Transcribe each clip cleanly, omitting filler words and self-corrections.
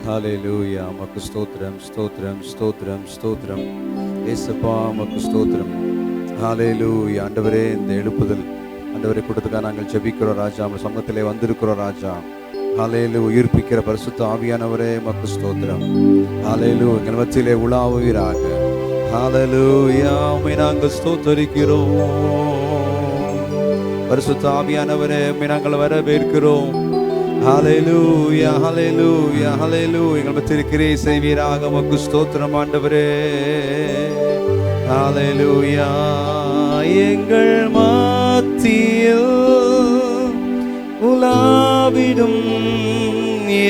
ஹல்லேலூயா. உமக்கு ஸ்தோத்திரம், ஸ்தோத்திரம், ஸ்தோத்திரம், ஸ்தோத்திரம். இயேசுப்பா உமக்கு ஸ்தோத்திரம். ஹல்லேலூயா. ஆண்டவரே, இந்த எழுப்புதல் ஆண்டவரை கூட்டத்துக்காக நாங்கள் ஜெபிக்கிறோம் ராஜா. நம்ம சமூகத்திலே வந்திருக்கிறோம் ராஜா. ஹல்லேலூயா. உயிர்ப்பிக்கிற பரிசுத்த ஆவியானவரே உமக்கு ஸ்தோத்திரம். ஹல்லேலூயா. எங்கள் மத்தியிலே உலாவுவீராக. ஹல்லேலூயா. உம்மை நாங்கள் ஸ்தோத்தரிக்கிறோம். பரிசுத்த ஆவியானவரே, உம்மை நாங்கள் வரவேற்கிறோம். ஹல்லேலூயா, ஹல்லேலூயா, ஹல்லேலூயா. எங்கள் மத்தியில் கிரியை செய்வீராக. உமக்கு ஸ்தோத்திரம் ஆண்டவரே. ஹல்லேலூயா. எங்கள் மத்தியில் உலாவிடும்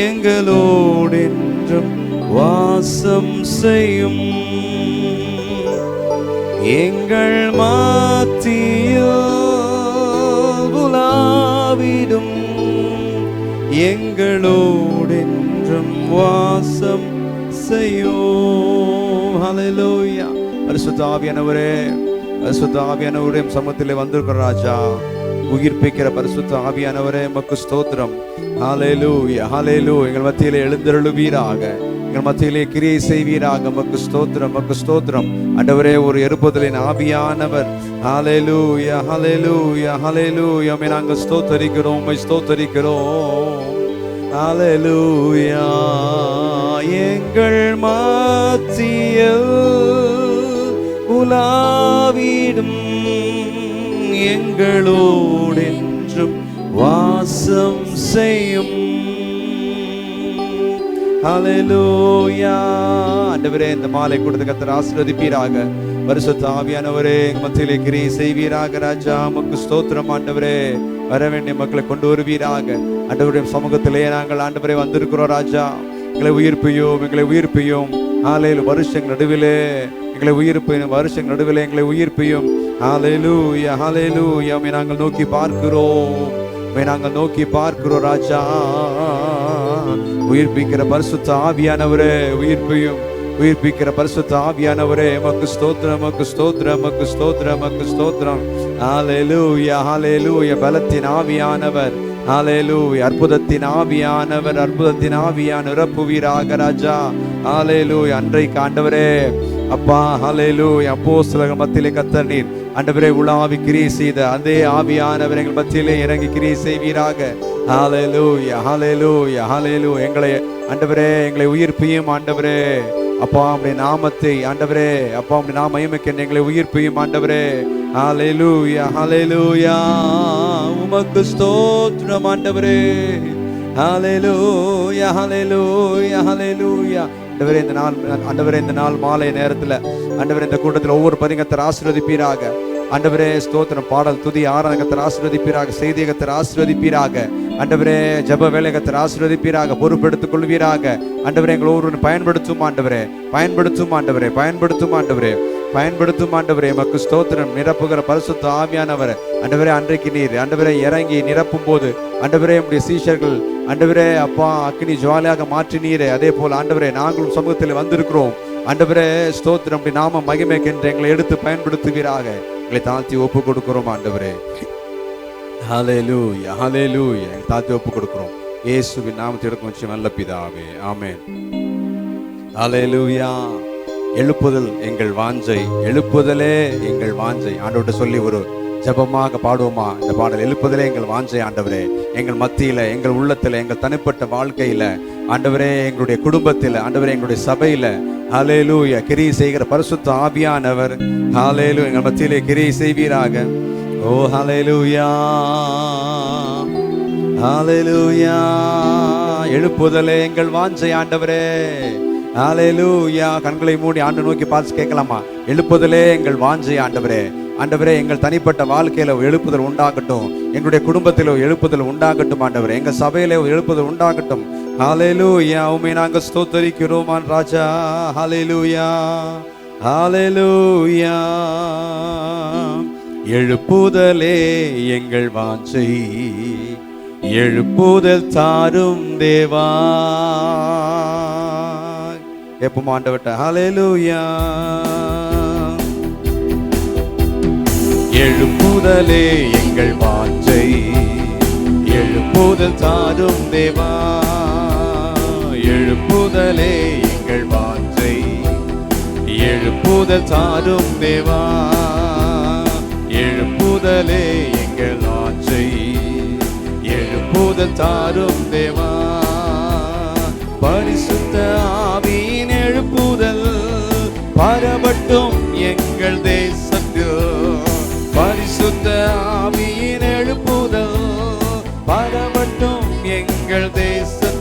எங்களோடென்றும் வாசம் செய்யும். எங்கள் மத்தியில் உலாவிடும் எங்களோடென்றும் வாசம் செய்யும். ஹல்லேலூயா. பரிசுத்த ஆவியானவரே, பரிசுத்த ஆவியானவரே சமூகத்திலே வந்திருக்கிற ராஜா. உயிர்ப்பிக்கிற பரிசுத்த ஆவியானவரே உமக்கு ஸ்தோத்திரம். ஹல்லேலூயா, ஹல்லேலூயா. எங்கள் மத்தியிலே எழுந்தருளுவீராக. எங்கள் மத்தியிலே கிரியை செய்வீராக. உமக்கு ஸ்தோத்திரம், உமக்கு ஸ்தோத்திரம் ஆண்டவரே. ஒரு எழுப்புதலின் ஆவியானவர். ஹல்லேலூயா, ஹல்லேலூயா, ஹல்லேலூயா. உம்மை நாங்கள் ஸ்தோத்தரிக்கிறோம், உம்மை ஸ்தோத்தரிக்கிறோம். ஹல்லேலூயா. எங்கள் மத்தியில் உலாவிடும் எங்களோடென்றும் வாசம் செய்யும். ஹல்லேலூயா. ஆண்டவரே, இந்த மாலை கொடுத்து கர்த்தர் ஆசீர்வதிப்பீராக. பரிசுத்த ஆவியானவரே, எங்கள் மத்தியிலே கிரியை செய்வீராக ராஜா. உமக்கு ஸ்தோத்திரம் ஆண்டவரே. வர வேண்டிய மக்களை கொண்டு வருவீராக. ஆண்டவருடைய சமூகத்திலே நாங்கள் ஆண்டவரே வந்திருக்கிறோம் ராஜா. எங்களை உயிர்ப்பியும், எங்களை உயிர்ப்பியும். ஹல்லேலூயா. வருஷங்கள் நடுவிலே எங்களை உயிர்ப்பியும், வருஷங்கள் நடுவிலே எங்களை உயிர்ப்பியும். ஹல்லேலூயா, ஹல்லேலூயா. உம்மை நாங்கள் நோக்கி பார்க்கிறோம், உம்மை நாங்கள் நோக்கி பார்க்கிறோம் ராஜா. உயிர்ப்பிக்கிற பரிசுத்த ஆவியானவரே, உயிர்ப்பியும், உயிர்ப்பிக்கிற பரிசுத்த ஆவியானவரே உமக்கு ஸ்தோத்திரம், உமக்கு ஸ்தோத்திரம், உமக்கு ஸ்தோத்திரம், உமக்கு ஸ்தோத்திரம். ஹல்லேலூயா, ஹல்லேலூயா. பலத்தின் ஆவியானவர். ஹல்லேலூயா. அற்புதத்தின் ஆவியானவர், அற்புதத்தின் ஆவியான நிரப்புவீராக ராஜா. ஹல்லேலூயா. அன்றைக்கு ஆண்டவரே அப்பா, ஹல்லேலூயா, அப்போஸ்தலர்கள் மத்தியிலே கர்த்தர் நீர் ஆண்டவரே உலாவி கிரியை செய்த அதே ஆவியானவர் எங்கள் மத்தியிலே இறங்கி கிரியை செய்வீராக. ஹல்லேலூயா, ஹல்லேலூயா, ஹல்லேலூயா. எங்களை ஆண்டவரே, எங்களை உயிர்ப்பியும் ஆண்டவரே. அப்பா உம்முடைய நாமத்தை ஆண்டவரே, அப்பா உம்முடைய நாம மகிமைக்கு எங்களை உயிர்ப்பியும் ஆண்டவரே. ஹல்லேலூயா, ஹல்லேலூயா. உமக்கு ஸ்தோத்திரம் ஆண்டவரே. ஹல்லேலூயா, ஹல்லேலூயா, ஹல்லேலூயா. ஆண்டவரே, இந்த நாள் ஆண்டவரே, இந்த நாள் மாலை நேரத்தில் ஆண்டவரே இந்த கூட்டத்தில் ஒவ்வொரு பதிகத்தை ஆசீர்வதிப்பீராக. ஆண்டவரே ஸ்தோத்திரம். பாடல் துதி ஆராதகத்தை ஆசீர்வதிப்பீராக. செய்தியகத்தை ஆசீர்வதிப்பீராக. ஆண்டவரே ஜெப வேலைகத்தை ஆசீர்வதிப்பீராக. பொறுப்பெடுத்துக் கொள்வீராக. ஆண்டவரே எங்கள் ஒவ்வொரு பயன்படுத்தும் ஆண்டவரே, பயன்படுத்தும் ஆண்டவரே, பயன்படுத்தும் ஆண்டவரே, பயன்படுத்தும் ஆண்டவரே. எமக்கு ஸ்தோத்திரம். நிரப்புகிற பரிசுத்த ஆவியானவர் ஆண்டவரே, அன்றைக்கு நீர் ஆண்டவரே இறங்கி நிரப்பும் போது ஆண்டவரே உம்முடைய சீஷர்கள் ஆண்டவரே அப்பா அக்கினி ஜுவாலையாக மாற்றினீரே, அதே போல் ஆண்டவரே நாங்களும் சமூகத்தில் வந்திருக்கிறோம் ஆண்டவரே. ஸ்தோத்திரம். அப்படி நாம மகிமைக்கென்று எங்களை எடுத்து பயன்படுத்துவீராக. எங்களை தாழ்த்தி ஒப்பு கொடுக்கிறோம் ஆண்டவரே. ஹல்லேலூயா, ஹல்லேலூயா. எங்களை தாழ்த்தி ஒப்பு கொடுக்கிறோம் இயேசுவின் நாமத்தை எடுக்கும் வச்சு நல்ல பிதாவே, ஆமென். ஹல்லேலூயா. எழுப்புதல் எங்கள் வாஞ்சை, எழுப்புதலே எங்கள் வாஞ்சை. ஆண்டவர்கிட்ட சொல்லி ஒரு ஜெபமாக பாடுவோமா இந்த பாடல்? எழுப்புதலே எங்கள் வாஞ்சை ஆண்டவரே. எங்கள் மத்தியில, எங்கள் உள்ளத்துல, எங்கள் தனிப்பட்ட வாழ்க்கையில ஆண்டவரே, எங்களுடைய குடும்பத்தில் ஆண்டவரே, எங்களுடைய சபையில ஹல்லேலூயா கிரியை செய்கிற பரிசுத்த ஆவியானவர் ஹல்லேலூயா எங்கள் மத்தியிலே கிரியை செய்வீராக. ஓ ஹல்லேலூயா, ஹல்லேலூயா. எழுப்புதலே எங்கள் வாஞ்சை ஆண்டவரே. ஹல்லேலூயா. கண்களை மூடி ஆண்டு நோக்கி பார்த்து கேட்கலாமா? எழுப்புதலே எங்கள் வாஞ்சை ஆண்டவரே. ஆண்டவரே, எங்கள் தனிப்பட்ட வாழ்க்கையில எழுப்புதல் உண்டாகட்டும், எங்களுடைய குடும்பத்திலோ எழுப்புதல் உண்டாகட்டும் ஆண்டவரே, எங்கள் சபையில எழுப்புதல் உண்டாகட்டும். ஹல்லேலூயா. உம்மை நாங்கள் ஸ்தோத்தரிக்கிறோம் ராஜா. ஹல்லேலூயா, ஹல்லேலூயா. எழுப்புதலே எங்கள் வாஞ்சை, எழுப்புதல் தாரும் தேவா. எப்பவும் ஆண்டவர்ட்ட ஹல்லேலூயா. எழுப்புதலே எங்கள் வாஞ்சை, எழுப்புதல் தாரும் தேவா. எழுப்புதலே எங்கள் வாஞ்சை, எழுப்புதல் தாரும் தேவா, எழுப்புதலே எங்கள் வாஞ்சை, எழுப்புதல் தாரும் தேவா. பரிசுத்த ஆவியின் எழுப்புதல் பரவட்டும் எங்கள் தேசத்தில், பரிசுத்த ஆவியின் எழுப்புதல் பரவட்டும் எங்கள் தேசத்தில்.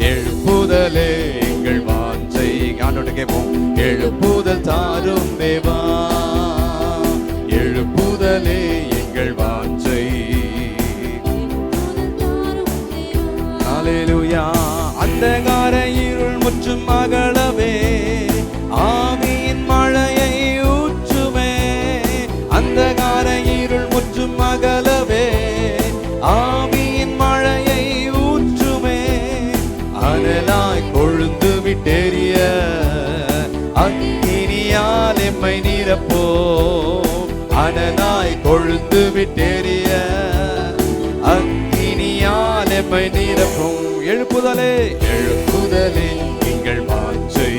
எழுப்புதலே எங்கள் வாஞ்சை, ஆண்டோட கேட்போம். எழுப்புதல் தாரும் தேவா, எழுப்புதலே எங்கள் வாஞ்சை. ஹல்லேலூயா. அந்தகார இருள் முற்றும் அகலவே ஆவியின் மழையை ஊற்றுமே, அந்தகார இருள் முற்றும் அகலவே ஆவியின் மழையை ஊற்றுமே. அனலாய் கொழுந்து விட்டெரிய அக்கினியால் எம்மை நிரப்போ, அனலாய் கொழுந்து விட்டெரிய அக்கினியால் எம்மை நிரப்பும். எழுப்புதலே எழுப்புதலே எங்கள் வாஞ்சை,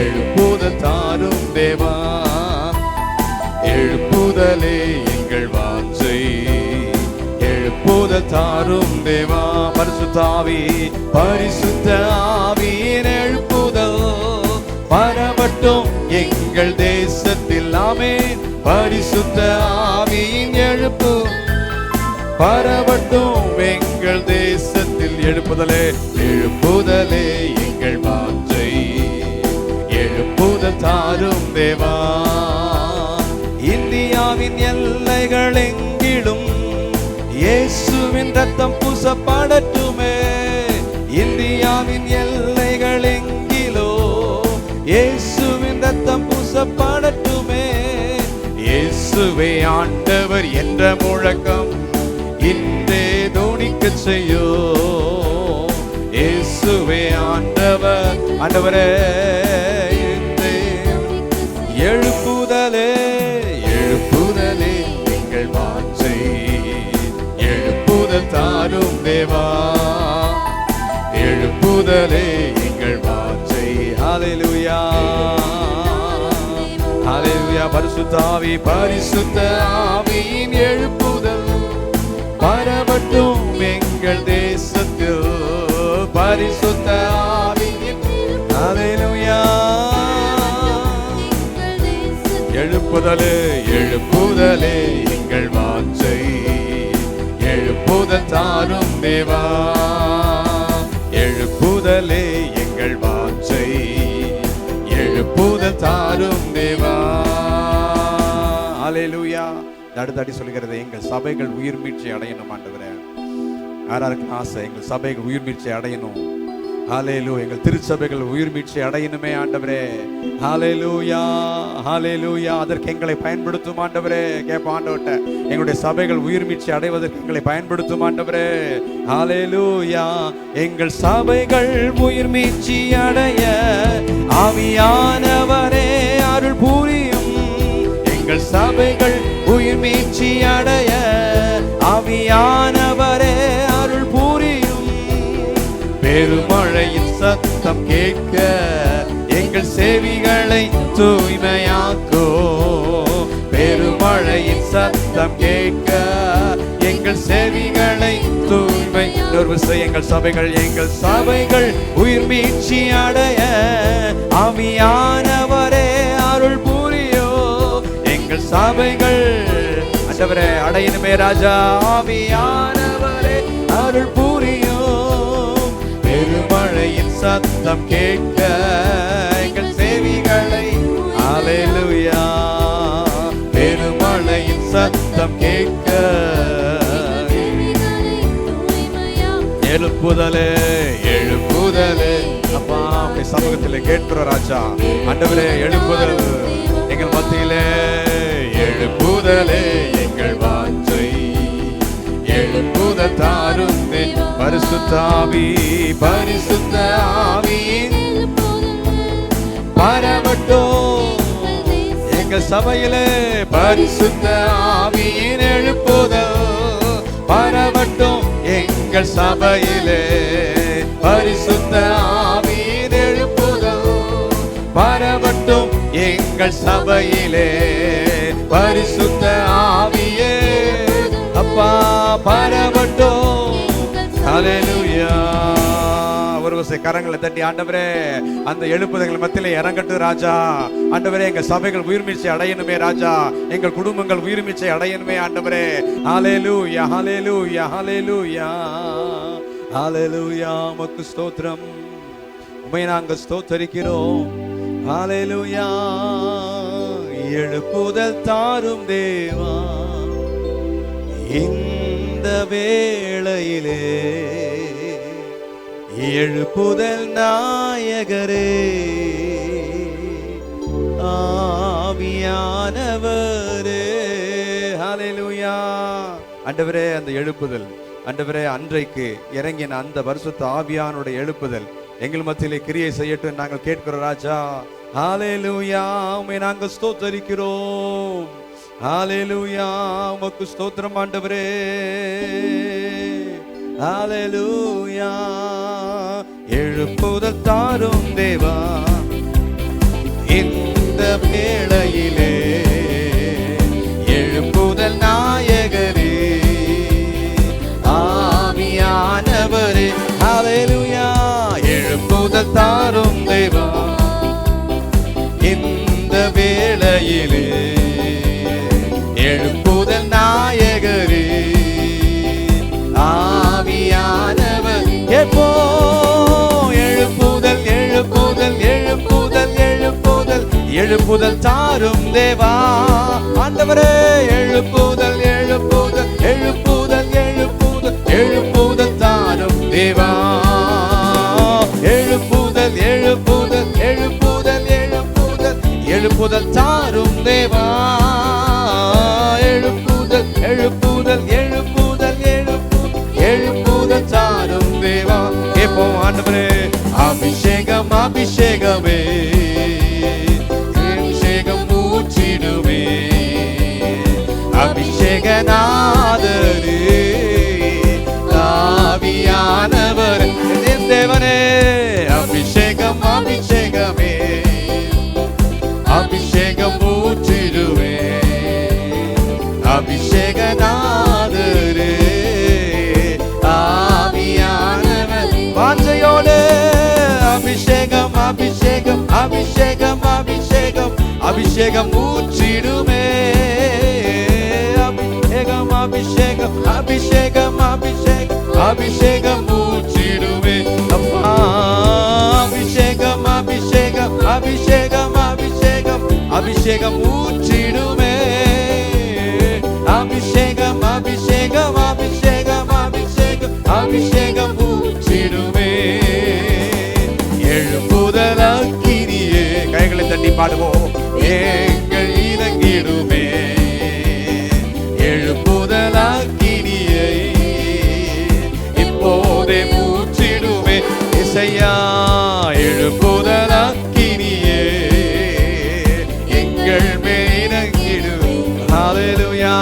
எழுப்புதல் தாரும் தேவா, எழுப்புதலே எங்கள் வாஞ்சை, எழுப்புதல் தாரும் தேவா. பரிசுத்த ஆவி, பரிசுத்த ஆவியின் எழுப்புதல் பரவட்டும் எங்கள் தேசத்தில். ஆமென். பரிசுத்த ஆவியின் எழுப்பு பரவட்டும் எங்கள் தேசத்தில். எழுப்புதலே எழுப்புதலே எங்கள் வாஞ்சை, எழுப்புதல் தாரும் தேவா. இந்தியாவின் எல்லைகள் எங்கிலும் இயேசுவின் ரத்தம் பூசப்படட்டுமே, இந்தியாவின் எல்லைகள் எங்கிலோ இயேசுவின் ரத்தம் பூசப்படட்டுமே. இயேசுவே ஆண்டவர் என்ற முழக்கம் இன்றே தோனிக்க செய்யோ, இயேசுவே ஆண்டவர், ஆண்டவரே எழுப்புதலே எழுப்புதலே எங்கள் வாஞ்சை, எழுப்புதல் தாரும் தேவா, எழுப்புதலே எங்கள் வாஞ்சை. ஹல்லேலூயா ஹல்லேலூயா. பரிசுத்த ஆவி, பரிசுத்த ஆவியின் எழுப்புதல் பரவட்டும் எங்கள் தேசத்தில். பரிசுத்த ஆவியின் ஹல்லேலூயா. எழுப்புதலே எழுப்புதலே எங்கள் வாஞ்சை, எழுப்புதல் தாரும் தேவா, எழுப்புதலே எங்கள் வாஞ்சை, எழுப்புதல் தாரும் தேவா. ஹல்லேலூயா. அடுத்தடி சொல்கிறது, எங்கள் சபைகள் உயிர் மீட்சி அடையணும் ஆண்டவரே. யாராருக்கு ஆசை எங்கள் சபைகள் உயிர் மீட்சி அடையணும்? ஹல்லேலூயா. எங்கள் திருச்சபைகள் உயிர் மீட்சி அடையணுமே ஆண்டவரே. ஹல்லேலூயா ஹல்லேலூயா. அதற்கு எங்களை பயன்படுத்தும் ஆண்டவரே. கேட்ப ஆண்டவர்ட்ட, எங்களுடைய சபைகள் உயிர் மீட்சி அடைவதற்கு எங்களை பயன்படுத்தும் ஆண்டவரே. ஹல்லேலூயா. எங்கள் சபைகள் உயிர் மீட்சி அடைய ஆவியானவரே அருள் புரியும். எங்கள் சபைகள் உயிர் மீட்சி அடைய ஆவியானவரே அருள் புரியும். பெருமழையின் சத்தம் கேட்க எங்கள் செவிகளை தூய்மையாக்கோ, பெருமழையின் சத்தம் கேட்க எங்கள் செவிகளை தூய்மை. எங்கள் சபைகள் உயிர் மீட்சி அடைய ஆவியானவரே அருள் புரியோ. எங்கள் சபைகள் ஆண்டவரே அடையணுமே ராஜா, ஆவியானவரே அருள் புரியோ. பெருமழையின் சத்தம் கேட்க எங்கள் செவிகளை, ஹல்லேலூயா. பெருமழையின் சத்தம் கேட்க எழுப்புதலே எழுப்புதலே. அப்பா உடைய சமூகத்தில் கேட்கிறோம் ராஜா. ஆண்டவரே எழுப்புதல் எங்கள் மத்தியிலே, எழுப்புதலே எங்கள் வாஞ்சை, எழுப்புதல் தாரும் பரிசுத்த ஆவி, பரிசுத்த ஆவியின் பரவட்டும் எங்கள் சபையிலே. பரிசுத்த ஆவியின் எழுப்புதல் பரவட்டும் எங்கள் சபையிலே. பரிசுத்த ஆவியின் எழுப்புதல் பரவட்டும் எங்கள் சபையிலே. பரிசுத்த ஆவியே அப்பா பரவட்டும். ஹல்லேலூயா. ஒரு கரங்களை தட்டி, ஆண்டவரே அந்த எழுப்புதல்கள் மத்தியிலே இறங்கட்டும் ராஜா. ஆண்டவரே எங்கள் சபைகள் உயிர்மீழ்ச்சி அடையணுமே ராஜா, எங்கள் குடும்பங்கள் உயிர்மீழ்ச்சி அடையணுமே ஆண்டவரே. ஹல்லேலூயா ஹல்லேலூயா ஹல்லேலூயா ஹல்லேலூயா. உமக்கு ஸ்தோத்திரம், உம்மை நாங்கள் ஸ்தோத்தரிக்கிறோம். ஹல்லேலூயா. எழுப்புதல் தாரும் தேவா இந்த வேளையிலே, எழுப்புதல் நாயகரே ஆவியானவரே. ஹல்லேலூயா. ஆண்டவரே அந்த எழுப்புதல், ஆண்டவரே அன்றைக்கு இறங்கின அந்த பரிசுத்த ஆவியானுடைய எழுப்புதல் எங்கள் மத்தியிலே கிரியை செய்யட்டும் நாங்கள் கேட்கிறோம் ராஜா. ஹல்லேலூயா. உம்மை நாங்கள் ஸ்தோத்தரிக்கிறோம். ஹல்லேலூயா. உமக்கு ஸ்தோத்திரம் ஆண்டவரே. ஹல்லேலூயா. எழுப்புதல் தாரும் தேவா இந்த வேளையிலே, எழுப்புதல் நாயகரே ஆவியானவரே. ஹல்லேலூயா. எழுப்புதல் தாரும் தேவா இந்த வேளையிலே, எழுப்புதல் நாயகரே ஆவியானவர். எப்போ எழுப்புதல் எழுப்புதல் எழுப்புதல் எழுப்புதல் எழுப்புதல் தாரும் தேவா. ஆண்டவரே எழுப்புதல் எழுப்புதல் எழுப்புதல் எழுப்புதல் எழுப்புதல் தாரும் தேவா. எழுப்புதல் எழுப்புதல் எழுப்புதல் எழுப்புதல் எழுப்புதல் தாரும் தேவா. எழுப்புதல் எழுப்புதல் எழுப்புதல் எழுப்புதல் எழுப்புதல் தாரும் தேவா. எப்போ ஆண்டவரே அபிஷேகம் அபிஷேகமே, அபிஷேகம் ஊற்றிடுமே. அபிஷேகநாதரே ஆவியானவர் தேவனே. அபிஷேகம் அபிஷேகமே, அபிஷேகம் ஊற்றிடுவே. அபிஷேகநாதரே ஆவியானவர் வாஞ்சையோடு. அபிஷேகம் அபிஷேகம் அபிஷேகம் அபிஷேகம் அபிஷேகம் ஊற்றிடுமே. அபிஷேகம் அபிஷேகம் அபிஷேகம் அபிஷேகம் அபிஷேகம் ஊற்றிடுமே. அப்பா அபிஷேகம் அபிஷேகம் அபிஷேகம் அபிஷேகம் அபிஷேகம் ஊற்றிடுமே. அபிஷேகம் அபிஷேகம் அபிஷேகம் அபிஷேகம் அபிஷேகம் ஊற்றிடுமே. எழுப்புதல் அக்கினியே. கைகளை தட்டி பாடுவோம். எங்கள் இறங்கிடுமே. எழுப்புதல் அக்கினியை இப்போதே ஊற்றிடுமே. இசையா எழுப்புதல் அக்கினியே எங்கள் மேல் இறங்கிடுமே. ஹல்லேலூயா.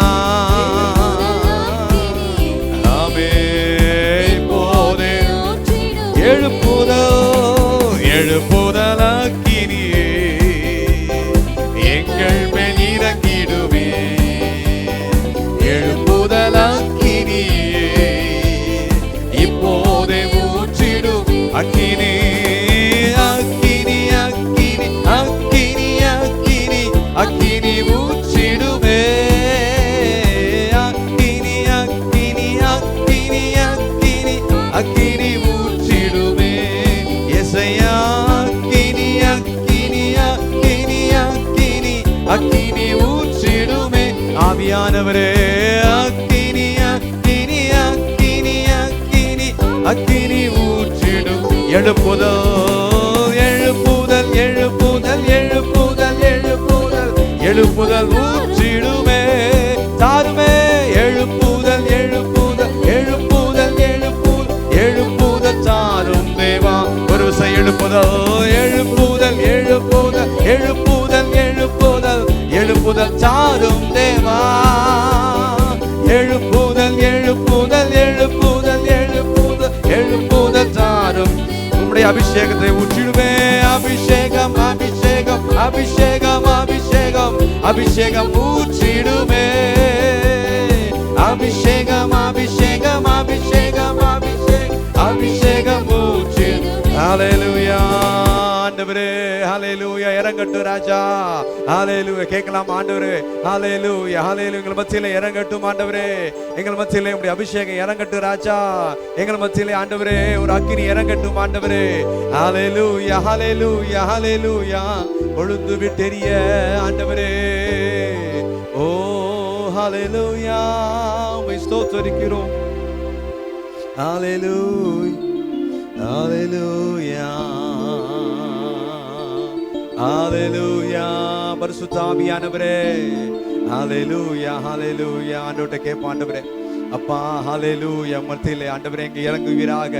எழுப்புதல் அக்கினியே எங்கள் மேல் இறங்கிடுமே. எழுப்புதல் அக்கினியே இப்போதே ஊற்றிடும். அக்கினி அக்கினி அக்கினி அக்கினி அக்கினி அக்கினி ஊற்றிடுமே. அக்கினி அக்கினி அக்கினி அக்கினி அக்கினி ஊற்றிடுமே. இசையா அக்கினி அக்கினி அக்கினி அக்கினி அக்கினி ஊற்றிடுமே. ஆவியானவரே அக்கினி அக்கினி அக்கினி அக்கினி அக்கினி ஊற்றிடும். எழுப்புதல் எழுப்புதல் எழுப்புதல் எழுப்புதல் எழுப்புதல் எழுப்புதல் ஊற்றிடுமே. தாருமே எழுப்புதல் எழுப்புதல் எழுப்புதல் எழுப்புதல் எழுப்புதல் தாரும் தேவா. ஒரு விசை எழுப்புதல் எழுப்புதல் எழுப்புதல் எழுப்புதல் எழுப்புதல் எழுப்புதல் தாரும் தேவா. எழுப்புதல் எழுப்புதல் எழுப்புதல் எழுப்புதல் எழுப்புதல் தாரும் அபிஷேகத்தை ஊற்றிடுவே. அபிஷேகம் அபிஷேகம் அபிஷேகம் அபிஷேகம் அபிஷேகம் ஊற்றிடுமே. அபிஷேகம் அபிஷேகம் அபிஷேகம் அபிஷேகம் அபிஷேகம் ஊற்றிடு. ஹல்லேலூயா ஆண்டவரே, ஹல்லேலூயா. இறங்கட்டும் ராஜா, ஹல்லேலூயா. கேட்கலாம் ஆண்டவரே, ஹல்லேலூயா ஹல்லேலூயா. எங்கள் மத்தியிலே இறங்கட்டும் ஆண்டவரே, எங்கள் மத்தியிலே உம்முடைய அபிஷேகம் இறங்கட்டும் ராஜா. எங்கள் மத்தியிலே ஆண்டவரே ஒரு அக்கினி இறங்கட்டும் ஆண்டவரே. ஹல்லேலூயா ஹல்லேலூயா ஹல்லேலூயா. கொழுந்து விட்டெரிய ஆண்டவரே, ஓ ஹல்லேலூயா. உம்மை ஸ்தோத்திரிக்கிறோம். ஹல்லேலூயா ஹல்லேலூயா ஹல்லேலூயா. பரிசுத்த ஆவியானவரே, ஹல்லேலூயா ஹல்லேலூயா. ஆண்டவரே கேட்போம் ஆண்டவரே, அப்பா ஹல்லேலூயா. மத்தியிலே ஆண்டவரே இங்கே இறங்குவீராக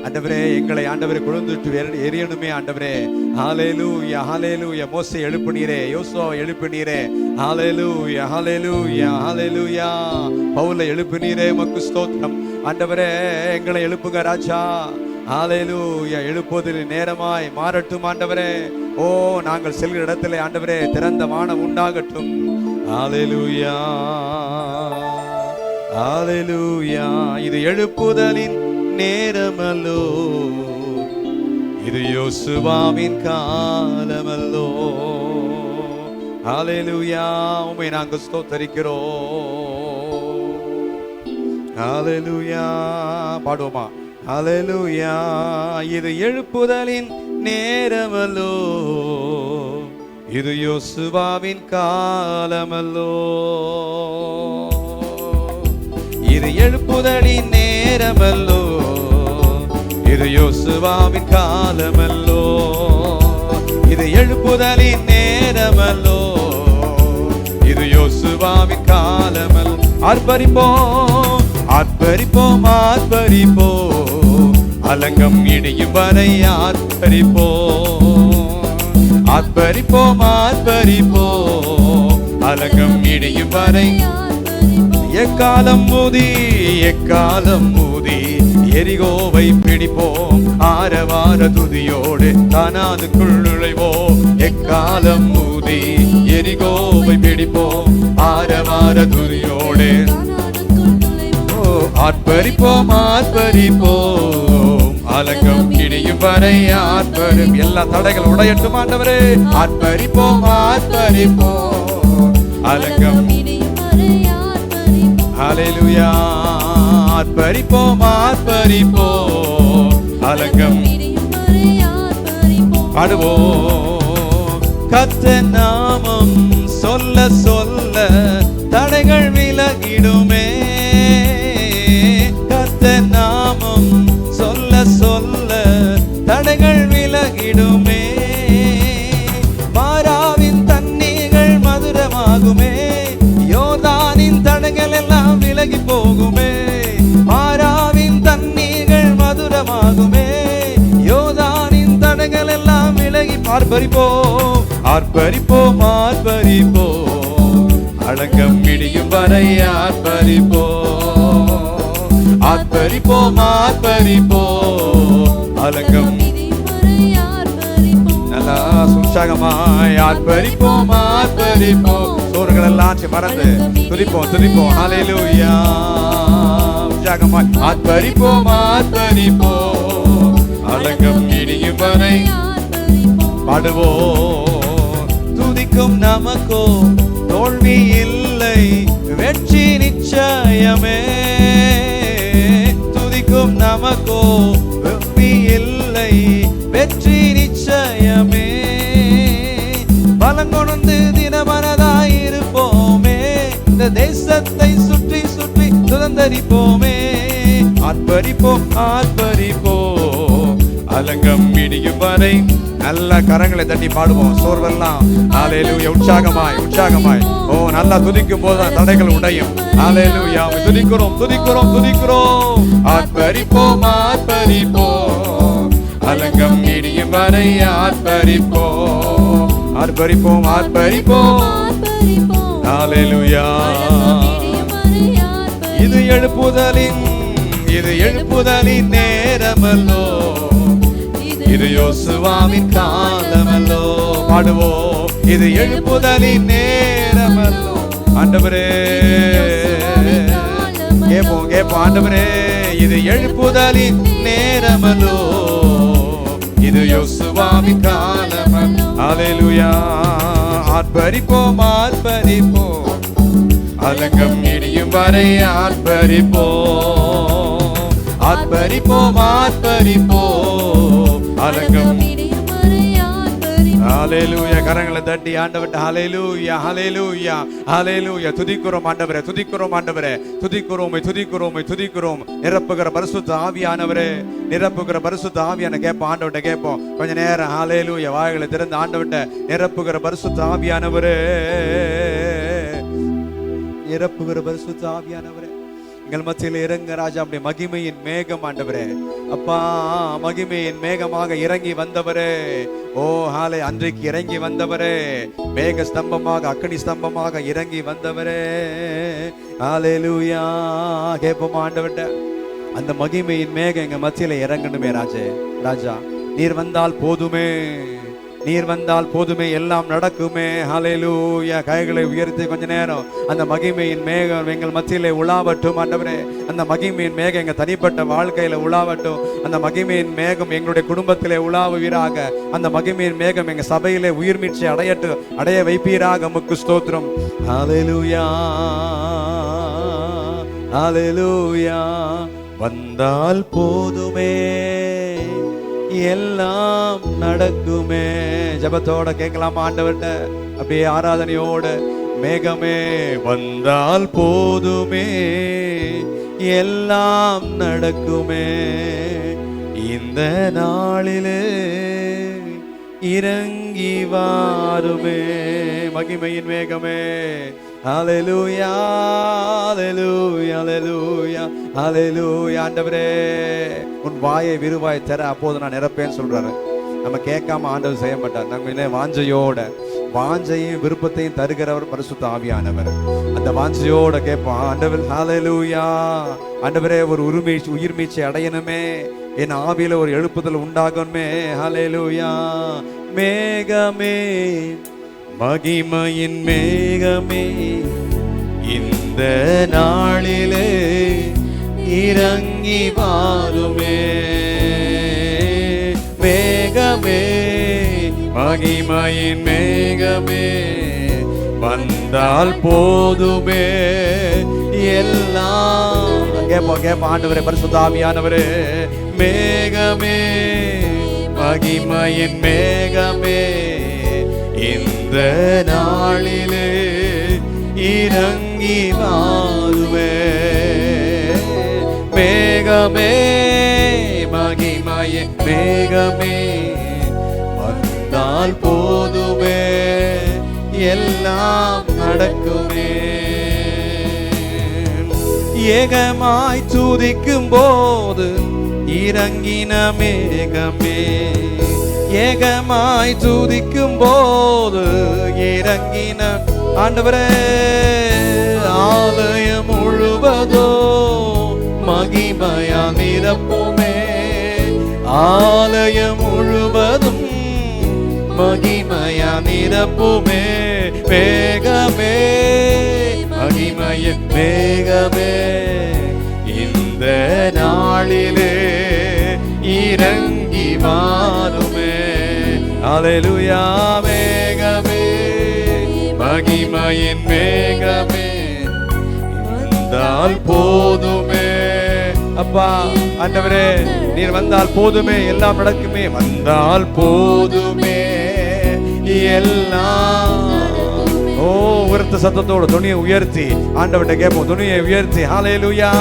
ஆண்டவரே. எங்களை ஆண்டவரே கொழுந்துட்டு எரியணுமே ஆண்டவரே. ஹல்லேலூயா ஹல்லேலூயா. மோசே எழுப்பினீரே, யோசுவாவை எழுப்பினீரே. ஹல்லேலூயா ஹல்லேலூயா ஹல்லேலூயா. பவுலை எழுப்பினீரே, உமக்கு ஸ்தோத்திரம் ஆண்டவரே. எங்களை எழுப்புங்க ராஜா. ஹல்லேலூயா. எழுப்புவதில் நேரமாய் மாறட்டும் ஆண்டவரே. ஓ நாங்கள் செல்கிற இடத்திலே ஆண்டவரே திறந்த வானம் உண்டாகட்டும். ஹல்லேலூயா ஹல்லேலூயா. இது எழுப்புதலின் நேரமல்லோ, இது யோசுவாவின் காலமல்லோ. ஹல்லேலூயா. உம்மை நாங்கள் ஸ்தோத்தரிக்கிறோம். ஹல்லேலூயா. பாடுவோமா? ஹல்லேலூயா. இது எழுப்புதலின் நேரமல்லோ, இது யோசுவாவின் காலமல்லோ. இது எழுப்புதலின் நேரமல்லோ, இது யோசுவாவின் காலமல்லோ. இது எழுப்புதலின் நேரமல்லோ, இது யோசுவாவின் காலமல்லோ. ஆர்ப்பரிப்போம் ஆர்ப்பரிப்போம் ஆர்ப்பரிப்போம், அலங்கம் இடியும் வரை ஆர்ப்பரிப்போம். ஆர்ப்பரிப்போம் ஆர்ப்பரிப்போம், அலங்கம் இடியும் வரை. எக்காலம் மூதி எக்காலம் மூதி எரிகோவை பிடிப்போம். ஆரவார துதியோடு கானானுக்குள் நுழைவோம். எக்காலம் மூதி எரிகோவை பிடிப்போம். ஆரவார துதியோடு ஆர்ப்பரிப்போம் ஆர்ப்பரிப்போம், அலங்கம் இடியும் வரை ஆர்ப்பரிப்போம். எல்லா தடைகள் உடையட்டும் ஆண்டவரே. ஆர்ப்பரிப்போம் ஆர்ப்பரிப்போம், அலங்கம். ஹல்லேலூயா. ஆர்ப்பரிப்போம் ஆர்ப்பரிப்போம், அலங்கம் பாடுவோம். கர்த்தர் நாமம் சொல்ல சொல்ல தடைகள் விலகிடுமே. கர்த்தர் நாமம் சொல்ல சொல்ல தடைகள் விலகிடுமே. மாறாவின் தண்ணீர்கள் மதுரமாகுமே. யோர்தானின் தடைகள் எல்லாம் விலகி போகுமே. மாறாவின் தண்ணீர்கள் மதுரமாகுமே. யோர்தானின் தடைகள் எல்லாம் விலகி. ஆர்ப்பரிப்போம் ஆர்ப்பரிப்போம் ஆர்ப்பரிப்போம், அலங்கம் இடியும் வரை ஆர்ப்பரிப்போம். ஆர்ப்பரிப்போம் ஆர்ப்பரிப்போம், அலங்கம். நல்லா உற்சாகமாய் ஆர்ப்பரிப்போம் ஆர்ப்பரிப்போம். சோறுகள் எல்லாம் மறந்து துதிப்போம் துதிப்போம். ஹல்லேலூயா. உற்சாகமாய் ஆர்ப்பரிப்போம் ஆர்ப்பரிப்போம், அலங்கம் இடியும் வரை பாடுவோம். துதிக்கும் நமக்கோ தோல்வி இல்லை, வெற்றி நிச்சயமே. துதிக்கும் நமக்கோ வெற்றி இல்லை, வெற்றி நிச்சயமே. பலம் கொண்டு தினமனதாயிருப்போமே. இந்த தேசத்தை சுற்றி சுற்றி சுதந்தரிப்போமே. ஆர்ப்பரிப்போம் ஆர்ப்பரிப்போம், அலங்கம் இடியும் வரை. நல்ல கரங்களை தட்டி பாடுவோம். சோர்வெல்லாம் ஹல்லேலூயா. உற்சாகமாய் உற்சாகமாய். ஓ நல்லா துதிக்கும் போது தடைகள் உடையும். ஹல்லேலூயா. துதிக்கிறோம் துதிக்கிறோம் துதிக்கிறோம். ஆர்ப்பரிப்போம் ஆர்ப்பரிப்போம், அலங்கம் இடியும் வரை ஆர்ப்பரிப்போம். ஆர்ப்பரிப்போம் ஆர்ப்பரிப்போம். ஹல்லேலூயா. இது எழுப்புதலின் நேரமல்லோ, இது யோசுவாவின் காலமல்லோ. பாடுவோம், இது எழுப்புதலின் நேரமல்லோ. ஆண்டவரே கேட்போம் கேட்போம், ஆண்டவரே இது எழுப்புதலின் நேரமல்லோ, இது யோசுவாவின் காலமல்லோ. அல்லேலூயா. ஆர்ப்பரிப்போம் ஆர்ப்பரிப்போம், அலங்கம் இடியும் வரை ஆர்ப்பரிப்போம். ஆர்ப்பரிப்போம் ஆர்ப்பரிப்போம், அலங்கம். ஹல்லேலூயா. கரங்களை தட்டி ஆண்டவர்ட்ட ஹல்லேலூயா ஹல்லேலூயா ஹல்லேலூயா. துதிக்கிறோம் ஆண்டவரே, துதிக்கிறோம் ஆண்டவரே, துதிக்கிறோம் துதிக்கிறோம் துதிக்கிறோம். நிரப்புகிற பரிசுத்த ஆவியானவரே, நிரப்புகிற பரிசுத்த ஆவியான கேட்போம், ஆண்டவர்ட்ட கேட்போம் கொஞ்ச நேரம். ஹல்லேலூயா. வாய்களை திறந்து ஆண்டவர்ட்ட நிரப்புகிற பரிசுத்த ஆவியானவரே, நிரப்புகிற பரிசுத்த ஆவியானவரே, எங்கள் மத்தியில் இறங்க ராஜா. அப்படி மகிமையின் மேகம் ஆண்டவரே, அப்பா மகிமையின் மேகமாக இறங்கி வந்தவரே. ஓ ஹாலே, அன்றைக்கு இறங்கி வந்தவரே, மேக ஸ்தம்பமாக அக்கினி ஸ்தம்பமாக இறங்கி வந்தவரே. ஹல்லேலூயா. கேட்போம் ஆண்டவர்ட்ட, அந்த மகிமையின் மேகம் எங்க மத்தியில இறங்கணுமே ராஜே. ராஜா நீர் வந்தால் போதுமே, நீர் வந்தால் போதுமே, எல்லாம் நடக்குமே. ஹல்லேலூயா. கைகளை உயர்த்தி கொஞ்ச நேரம் அந்த மகிமையின் மேகம் எங்கள் மத்தியிலே உலாவட்டும் ஆண்டவரே. அந்த மகிமையின் மேகம் எங்க தனிப்பட்ட வாழ்க்கையில உலாவட்டும். அந்த மகிமையின் மேகம் எங்களுடைய குடும்பத்திலே உலாவுவீராக. அந்த மகிமையின் மேகம் எங்க சபையிலே உயிர் மீட்சி அடைய வைப்பீராக. உமக்கு ஸ்தோத்திரம். ஹல்லேலூயா ஹல்லேலூயா. வந்தால் போதுமே, எல்லாம் நடக்குமே. ஜபத்தோட கேட்கலாமா ஆண்டவர்ட்ட, அப்படியே ஆராதனையோட. மேகமே வந்தால் போதுமே, எல்லாம் நடக்குமே. இந்த நாளிலே இறங்கி வாருமே, மகிமையின் மேகமே. ஹல்லேலூயா ஹல்லேலூயா ஹல்லேலூயா ஹல்லேலூயா. ஆண்டவரே உன் வாயை விருவாய் தர, அப்போது நான் நிரப்பேன்னு சொல்றாரு. நம்ம கேட்காம ஆண்டவர் செய்ய மாட்டார். நம்ம வாஞ்சையோட, வாஞ்சையும் விருப்பத்தையும் தருகிறவர் பரிசுத்த ஆவியானவர். அந்த வாஞ்சையோட கேட்போம் ஆண்டவர். ஹல்லேலூயா. ஆண்டவரே ஒரு உயிர் மீட்சி அடையணுமே, என் ஆவியில ஒரு எழுப்புதல் உண்டாகணுமே. ஹல்லேலூயா. மேகமே மகிமையின் மேகமே, இந்த நாளிலே இறங்கி வாருமே. மேகமே மகிமையின் மேகமே, வந்தால் போதுமே, எல்லாம். கேட்போம் ஆண்டவரே பரிசுத்த ஆவியானவரே. மேகமே மகிமையின் மேகமே, இந்த நாளிலே இறங்கி வாருமே. மேகமே மகிமையே மேகமே, வந்தால் போதுமே, எல்லாம் நடக்குமே. ஏகமாய் துதிக்கும் போது இறங்கின மேகமே, ஏகமாய் துதிக்கும் போது இறங்கின ஆண்டவரே. ஆலயம் முழுவதோ மகிமையா நிரப்புமே, ஆலயம் முழுவதும் மகிமையா நிரப்புமே. மேகமே மகிமைய மேகமே, இந்த நாளிலே இறங்கி வாருமே. ஹல்லேலூயா. மேகமே மகிமையின் மேகமே, வந்தால் போதுமே. அப்பா ஆண்டவரே நீர் வந்தால் போதுமே, எல்லாம் நடக்குமே. வந்தால் போதுமே, எல்லாம். ஓ உயர்த்த சத்தத்தோட துணியை உயர்த்தி ஆண்டவர்கிட்ட கேட்போம். துணியை உயர்த்தி ஹல்லேலூயா.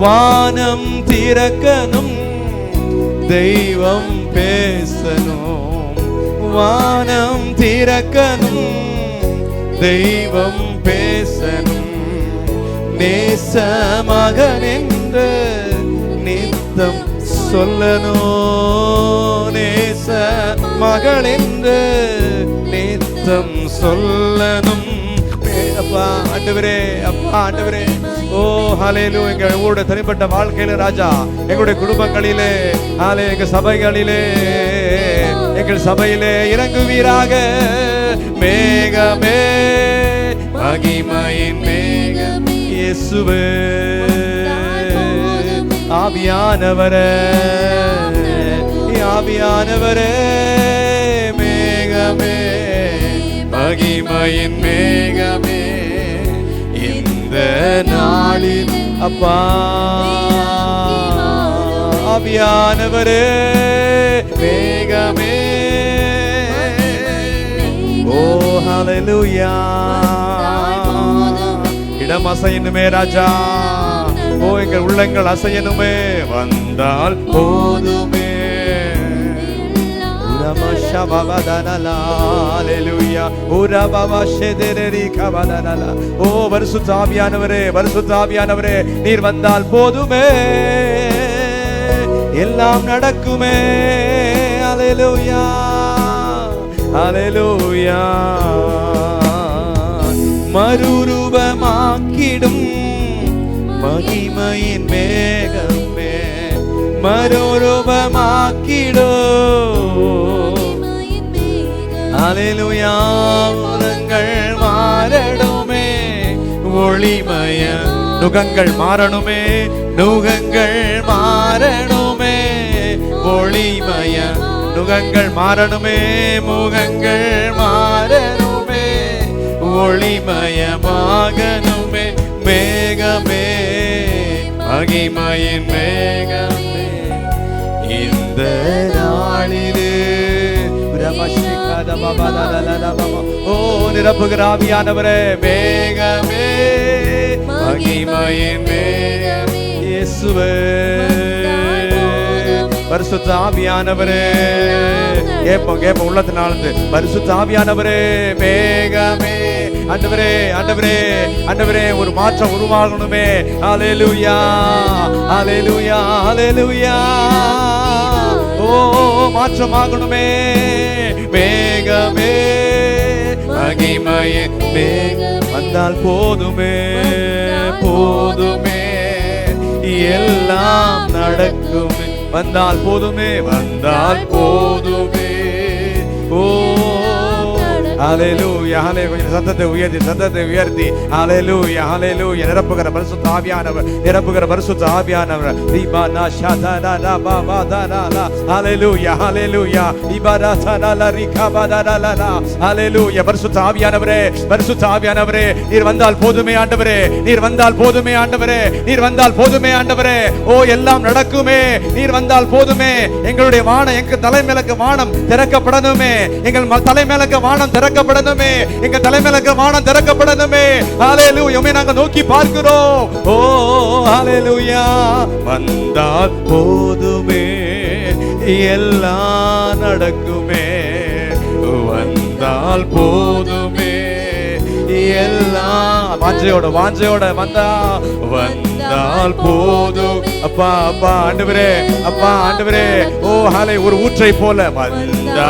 வானம் திறக்கணும், தெய்வம் பேசணும். வானம் திறக்கணும், தெய்வம் பேசணும். நேச மகன் என்று நித்தம் சொல்லணும், நேச மகள் என்று நித்தம் சொல்லணும். அப்பா ஆண்டவரே, அப்பா ஆண்டவரே, ஓ ஓ ஹல்லேலூயா. எங்களுடைய தனிப்பட்ட வாழ்க்கையில ராஜா, எங்களுடைய குடும்பங்களிலே, எங்க சபைகளிலே, எங்கள் சபையிலே இறங்குவீராக. மேகமே, மகிமையின் மேகமே, இயேசுவே. ஆவியானவரே, ஆவியானவரே, மேகமே, மகிமையின் மேகமே, இந்த நாளில் அப்பா. ஆவியானவரே, மேகமே, ஓ ஹல்லேலூயா. இடம் அசையணுமே ராஜா, ஓ எங்கள் உள்ளங்கள் அசையணுமே. வந்தால் போதுமே. ஓ பரிசுத்த ஆவியானவரே, பரிசுத்த ஆவியானவரே, நீர் வந்தால் போதுமே, எல்லாம் நடக்குமே. ஹல்லேலூயா, ஹல்லேலூயா. மறுரூபமாக்கிடும் மகிமையின் மேகமே, மறுரூபமாக்கிடோ. ஹல்லேலூயா. உலகங்கள் மாறணுமே, ஒளிமய நுகங்கள் மாறணுமே, நுகங்கள் மாறணுமே, ஒளிமய நுகங்கள் மாறணுமே, முகங்கள் மாறணுமே, ஒளிமயமாகணுமே. மேகமே, மகிமையின் மேகமே, இந்த நாளிலே. ஓ நிரப்புகிற ஆவியானவரே, மேகமே, மகிமையின் மேகமே, இயேசுவே. பரிசுத்த ஆவியானவரே, கேட்போம் உள்ளத்தினால. பரிசுத்த ஆவியானவரே, மேகமே, ஆண்டவரே, ஆண்டவரே, ஆண்டவரே, ஒரு மாற்றம் உருவாகணுமே. ஹல்லேலூயா, ஹல்லேலூயா, ஹல்லேலூயா. ஓ மாற்றமாகணுமே. மேகமே, மகிமையே, மேகம் வந்தால் போதுமே, போதுமே, எல்லாம் நடக்குமே. வந்தால் போதுமே, வந்தால் போதுமே. ஓ ஹல்லேலூயா, ஹல்லேலூயா. சத்தத்தை உயர்த்தி, சத்தத்தை உயர்த்தி. ஹல்லேலூயா, ஹல்லேலூயா. நிரப்புகிற பரிசுத்த ஆவியானவர், நிரப்புகிற பரிசுத்த ஆவியானவர். தீபானா ஷாதானா பாபாதானா. ஹல்லேலூயா, ஹல்லேலூயா. இபாராதானா ரிகாபாதானா. ஹல்லேலூயா. பரிசுத்த ஆவியானவரே, பரிசுத்த ஆவியானவரே, நீர் வந்தால் போதுமே ஆண்டவரே, நீர் வந்தால் போதுமே ஆண்டவரே, நீர் வந்தால் போதுமே ஆண்டவரே. ஓ எல்லாம் நடக்குமே, நீர் வந்தால் போதுமே. எங்களுடைய வானம், எங்கள் தலைமையிலுக்கு வானம் திறக்கப்படணுமே, எங்கள் தலைமையிலுக்கு வானம் திறக்கப்படணுமே, எங்க தலைமையிலுக்கு வானம் திறக்கப்படணுமே. ஹல்லேலூயா. நாங்க நோக்கி பார்க்கிறோம். ஓ ஹல்லேலூயா. வந்தால் போதுமே, எல்லாம் நடக்குமே. வந்தால் போதுமே, எல்லாம் வாஞ்சையோட வாஞ்சையோட வந்தால் போதும். அப்பா, அப்பா, ஆண்டவரே, அப்பா, ஆண்டவரே. ஓ ஹாலே, ஒரு ஊற்றை போல வந்தா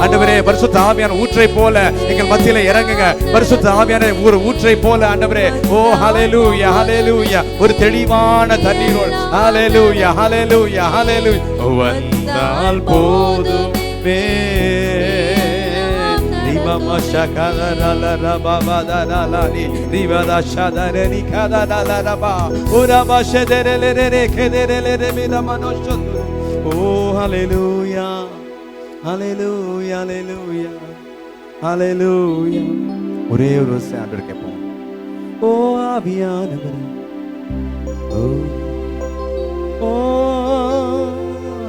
ஆண்டவரே, பரிசுத்த ஆவியான ஊற்றை போல எங்கள் மத்தியில இறங்குங்க. பரிசுத்த ஆவியான ஒரு ஊற்றை போல ஆண்டவரே. ஓ ஹல்லேலூயா, ஹல்லேலூயா. ஒரு தெளிவான தண்ணீரோடு. ஹல்லேலூயா, ஹல்லேலூயா, ஹல்லேலூயா. வந்தால் போதுமே. Oh hallelujah, hallelujah, hallelujah, hallelujah. ஒரே ஒரு ஆண்டவரே கேட்போம். ஓ ஆவியானவரே, ஓ ஓ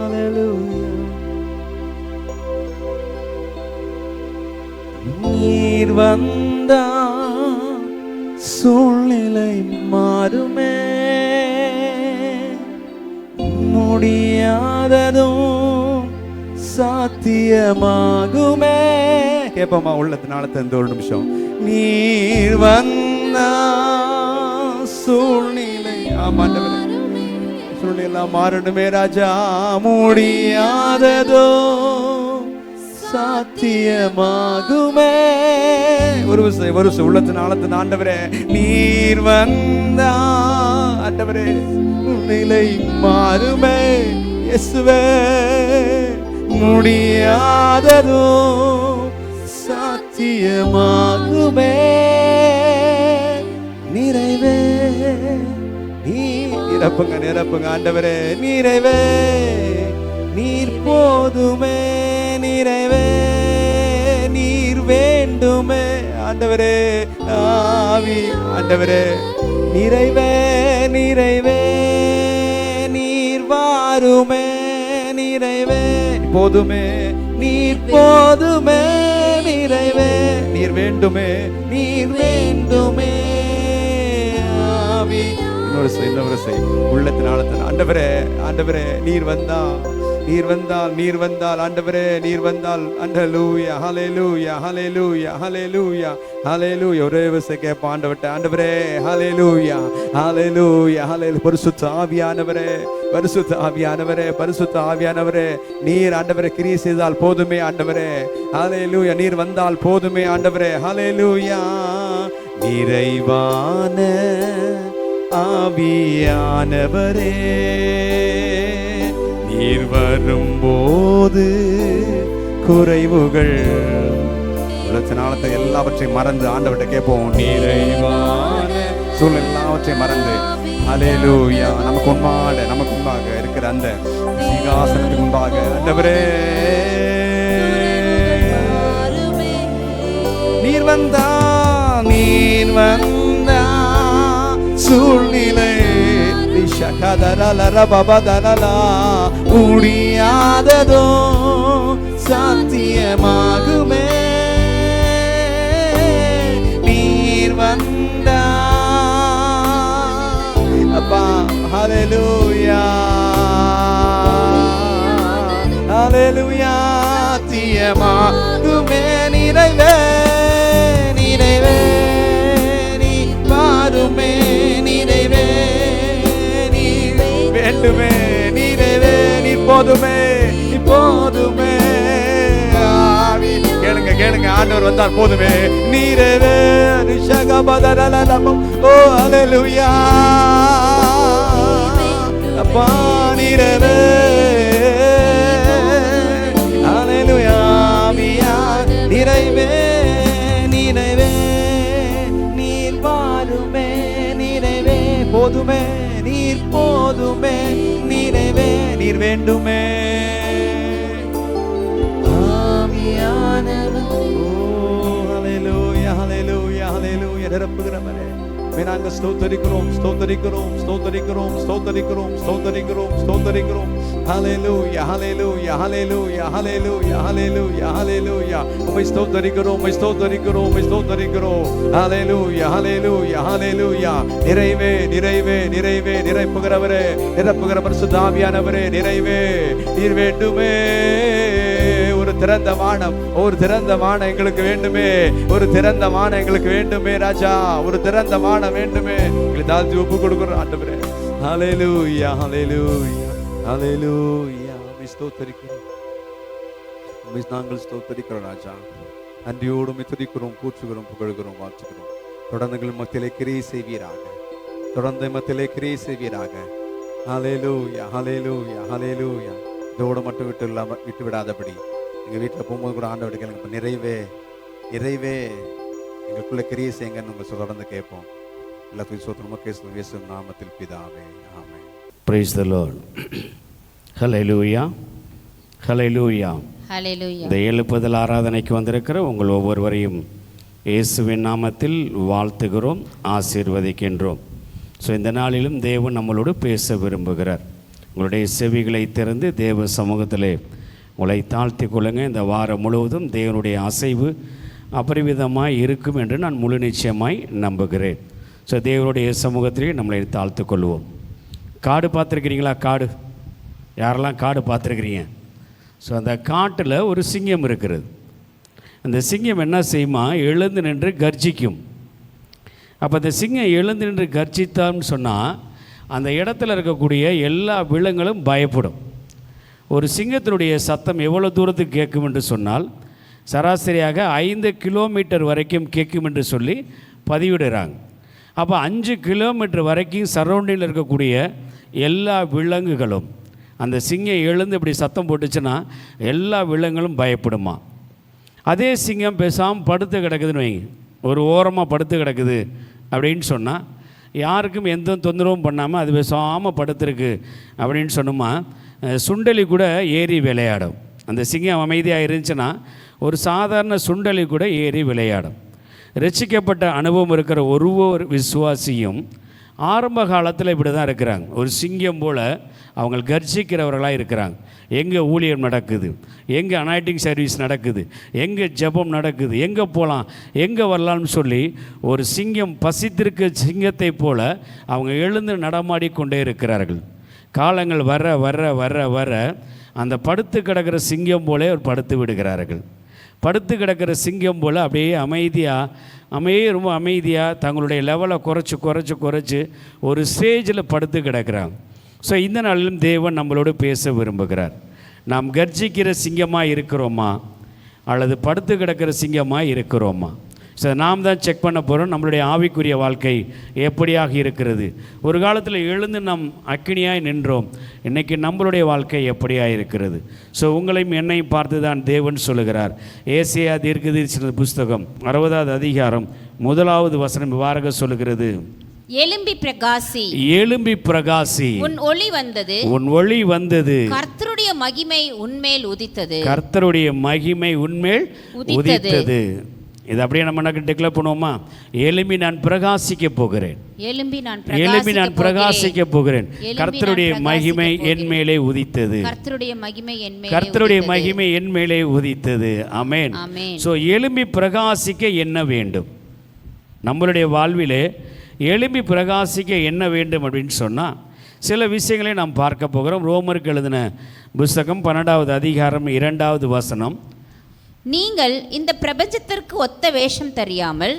hallelujah. நீர் வந்தா சூழ்நிலை மாறுமே, முடியாததும் சாத்தியமாகுமே. கேட்போமா உள்ளத்தினால தந்து ஒரு நிமிஷம். நீர் வந்தா சூழ்நிலை, ஆமாண்டவரே, சூழ்நிலை மாறணுமே ராஜா. முடியாததும் சாத்தியமாகுமே. ஒரு உள்ளத்தின் ஆழத்தின் ஆண்டவரே நீர் வந்தா ஆண்டவரே நிலை மாறுமே. இயேசுவே முடியாததும் சாத்தியமாகுமே. நிறைவே நிரப்புங்க நிரப்புங்க ஆண்டவரே. நிறைவே நீர் போதுமே. நிறைவே நீர் வேண்டுமே ஆண்டவரே. ஆவி ஆண்டவரே நிறைவே நிறைவே நீர் வாருமே. நிறைவே போதுமே நீர் போதுமே. நிறைவே நீர் வேண்டுமே நீர் வேண்டுமே. ஆவி இன்னொரு உள்ளத்தின் ஆழத்தின் ஆண்டவரே ஆண்டவரே நீர் வந்தால் நீர் வந்தால் நீர் வந்தால் ஆண்டவரே நீர் வந்தால். ஹல்லேலூயா ஹல்லேலூயா ஹல்லேலூயா ஹல்லேலூயா ஹல்லேலூயா. ஒரே விசை கேட்ப ஆண்டவரே ஆண்டவரே ஹல்லேலூயா ஹல்லேலூயா ஹல்லேலூயா. பரிசுத்த ஆவியானவரே பரிசுத்த ஆவியானவரே பரிசுத்த ஆவியானவரே நீர் ஆண்டவரே கிரியை செய்தால் போதுமே ஆண்டவரே. ஹல்லேலூயா நீர் வந்தால் போதுமே ஆண்டவரே. ஹல்லேலூயா. நிறைவான ஆவியானவரே நீர் வரும்போது குறைவுகள் உலகத்தினாலத்தை எல்லாவற்றையும் மறந்து ஆண்டவர்கிட்ட கேட்போம். நிறைவான சூழ்நிலை எல்லாவற்றையும் மறந்து ஹல்லேலூயா. நமக்கு முன்பாக இருக்கிற அந்த சிங்காசனத்துக்கு முன்பாக ஆண்டவரே நீர் வந்தா சூழ்நிலை முடியாததோ சாத்தியமாகுமே. நீர் வந்தா அப்பா. ஹல்லேலூயா ஹல்லேலூயா. சாத்தியமாகுமே. நிறைவே நிறைவே நீ வாருமே. நிறைவே நீர் வேண்டுமே. நிறைவே நீர் போதுமே போதுமே. ஆவி கேளுங்க கேளுங்க ஆண்டவர் வந்தால் போதுமே. நிறைவே ஓ ஹல்லேலூயா அப்பா. நிறைவே ஹல்லேலூயா. நிறைவே நிறைவே நீர் வாருமே. நிறைவே போதுமே நீர் போதுமே. நிறைவே நீர் வேண்டுமே. ஆவியானவர் ஓ ஹல்லேலூயா ஹல்லேலூயா ஹல்லேலூயா. நிரப்புகிறவரே நாங்கள் ஸ்தோத்தரிக்கிறோம் ஸ்தோத்தரிக்கிறோம் ஸ்தோத்தரிக்கிறோம் ஸ்தோத்தரிக்கிறோம் ஸ்தோத்தரிக்கிறோம் ஸ்தோத்தரிக்கிறோம். ஹல்லேலூயா ஹல்லேலூயா ஹல்லேலூயா ஹல்லேலூயா ஹல்லேலூயா ஹல்லேலூயா. உம்மை ஸ்தோத்தரிக்கிறோம் உம்மை ஸ்தோத்தரிக்கிறோம் உம்மை ஸ்தோத்தரிக்கிறோம். ஹல்லேலூயா ஹல்லேலூயா ஹல்லேலூயா. நிறைவே நிறைவே நிறைவே நிரப்புகிறவரே நிரப்புகிற பரிசுத்த ஆவியானவரே நிறைவே நீர் வேண்டுமே. ஒரு திறந்த வானம் ஒரு திறந்த வானம் எங்களுக்கு வேண்டுமே. ஒரு திறந்த வானம் எங்களுக்கு வேண்டுமே ராஜா. ஒரு திறந்த வானம் வேண்டுமே. எங்களை தாழ்த்தி ஒப்பு கொடுக்கிறோம் ஆண்டவரே. ஹல்லேலூயா ஹல்லேலூயா ஹல்லேலூயா. உம்மை ஸ்தோத்திரிக்கிறோம் உம்மை நாங்கள் ஸ்தோத்திரிக்கிறோம் ராஜா. நன்றியோடு உம்மை துதிக்கிறோம் கூற்றுகிறோம் புகழ்கிறோம் வாழ்த்துகிறோம். தொடர்ந்து எங்கள் மத்தியிலே கிரியை செய்வீராக. தொடர்ந்து மத்தியிலே கிரியை செய்வீராக. ஹல்லேலூயா ஹல்லேலூயா ஹல்லேலூயா. இதோடு மட்டும் விட்டு விடாதபடி எங்கள் வீட்டில் போகும்போது கூட ஆண்டவர்கிட்ட கேளுங்க. நிறைவே நிறைவே எங்களுக்குள்ள கிரியை செய்யுங்கன்னு உங்கள் தொடர்ந்து கேட்போம். எல்லாத்துக்கும் சோத்திரமாக இயேசு நாமத்தில் பிதாவே ஆமென். Praise the Lord. ஹல்லேலூயா ஹல்லேலூயா ஹல்லேலூயா. இந்த எழுப்புதல் ஆராதனைக்கு வந்திருக்கிற உங்கள் ஒவ்வொருவரையும் இயேசுவின் நாமத்தில் வாழ்த்துகிறோம் ஆசீர்வதிக்கின்றோம். ஸோ இந்த நாளிலும் தேவன் நம்மளோடு பேச விரும்புகிறார். உங்களுடைய செவிகளை திறந்து தேவ சமூகத்திலே உங்களை தாழ்த்தி கொள்ளுங்க. இந்த வாரம் முழுவதும் தேவனுடைய அசைவு அபரிவிதமாய் இருக்கும் என்று நான் முழு நிச்சயமாய் நம்புகிறேன். ஸோ தேவனுடைய சமூகத்திலே நம்மளை தாழ்த்து கொள்வோம். காடு பார்த்துருக்கிறீங்களா? காடு யாரெல்லாம் காடு பார்த்துருக்கிறீங்க? ஸோ அந்த காட்டில் ஒரு சிங்கம் இருக்கிறது. அந்த சிங்கம் என்ன செய்யுமா? எழுந்து நின்று கர்ஜிக்கும். அப்போ அந்த சிங்கம் எழுந்து நின்று கர்ஜித்தான்னு சொன்னால் அந்த இடத்துல இருக்கக்கூடிய எல்லா விலங்குகளும் பயப்படும். ஒரு சிங்கத்தினுடைய சத்தம் எவ்வளோ தூரத்துக்கு கேட்கும் என்று சொன்னால் சராசரியாக 5 கிலோமீட்டர் வரைக்கும் கேட்கும் என்று சொல்லி பதிவிடுறாங்க. அப்போ 5 கிலோமீட்டர் வரைக்கும் சரௌண்டிங்கில் இருக்கக்கூடிய எல்லா விலங்குகளும் அந்த சிங்கம் எழுந்து இப்படி சத்தம் போட்டுச்சுன்னா எல்லா விலங்குகளும் பயப்படுமா. அதே சிங்கம் பேசாமல் படுத்து கிடக்குதுன்னு வைங்க, ஒரு ஓரமாக படுத்து கிடக்குது அப்படின்னு சொன்னால் யாருக்கும் எந்த தொந்தரவும் பண்ணாமல் அது பேசாமல் படுத்துருக்கு அப்படின்னு சொன்னோமா, சுண்டலி கூட ஏறி விளையாடும். அந்த சிங்கம் அமைதியாக இருந்துச்சுன்னா ஒரு சாதாரண சுண்டலி கூட ஏறி விளையாடும். ரட்சிக்கப்பட்ட அனுபவம் இருக்கிற ஒரு விசுவாசியும் ஆரம்ப காலத்தில் இப்படி தான் இருக்கிறாங்க. ஒரு சிங்கம் போல் அவங்க கர்ஜிக்கிறவர்களாக இருக்கிறாங்க. எங்கே ஊழியம் நடக்குது, எங்கே அனாயிட்டிங் சர்வீஸ் நடக்குது, எங்கே ஜெபம் நடக்குது, எங்கே போகலாம், எங்கே வரலாம்னு சொல்லி ஒரு சிங்கம் பசித்திருக்க சிங்கத்தை போல் அவங்க எழுந்து நடமாடிக்கொண்டே இருக்கிறார்கள். காலங்கள் வர வர வர வர அந்த படுத்து கிடக்கிற சிங்கம் போலே ஒரு படுத்து விடுகிறார்கள். படுத்து கிடக்கிற சிங்கம் போல் அப்படியே ரொம்ப அமைதியாக தங்களுடைய லெவலை குறைச்சி ஒரு ஸ்டேஜில் படுத்து கிடக்கிறாங்க. ஸோ இந்த நாளிலும் தேவன் நம்மளோடு பேச விரும்புகிறார். நாம் கர்ஜிக்கிற சிங்கமாக இருக்கிறோமா அல்லது படுத்து கிடக்கிற சிங்கமாக இருக்கிறோமா? ஸோ நாம் தான் செக் பண்ண போகிறோம் நம்மளுடைய ஆவிக்குரிய வாழ்க்கை எப்படியாக இருக்கிறது. ஒரு காலத்தில் எழுந்து நாம் அக்கினியாய் நின்றோம், இன்றைக்கி நம்மளுடைய வாழ்க்கை எப்படியாக இருக்கிறது? ஸோ உங்களையும் என்னையும் பார்த்து தான் தேவன் சொல்லுகிறார். ஏசாயா தீர்க்கதரிசன புஸ்தகம் 60வது அதிகாரம் 1வது வசனம் இவ்வாறாக சொல்லுகிறது, எழும்பி பிரகாசி, எழும்பி பிரகாசி, உன் ஒளி வந்தது, உன் ஒளி வந்தது, கர்த்தருடைய மகிமை உன்மேல் உதித்தது, கர்த்தருடைய மகிமை உன்மேல் உதித்தது. இது அப்படியே நம்ம டிக்ளேர் பண்ணுவோமா? எழும்பி நான் பிரகாசிக்க போகிறேன், எழும்பி நான் பிரகாசிக்க போகிறேன், கர்த்தருடைய மகிமை என் மேலே உதித்தது, கர்த்தருடைய மகிமை என் மேலே உதித்தது. ஆமென். ஸோ எழும்பி பிரகாசிக்க என்ன வேண்டும்? நம்மளுடைய வாழ்விலே எழும்பி பிரகாசிக்க என்ன வேண்டும் அப்படின்னு சொன்னால் சில விஷயங்களை நாம் பார்க்க போகிறோம். ரோமருக்கு எழுதின புஸ்தகம் 12வது அதிகாரம் 2வது வசனம், நீங்கள் இந்த பிரபஞ்சத்திற்கு ஒத்த வேஷம் தெரியாமல்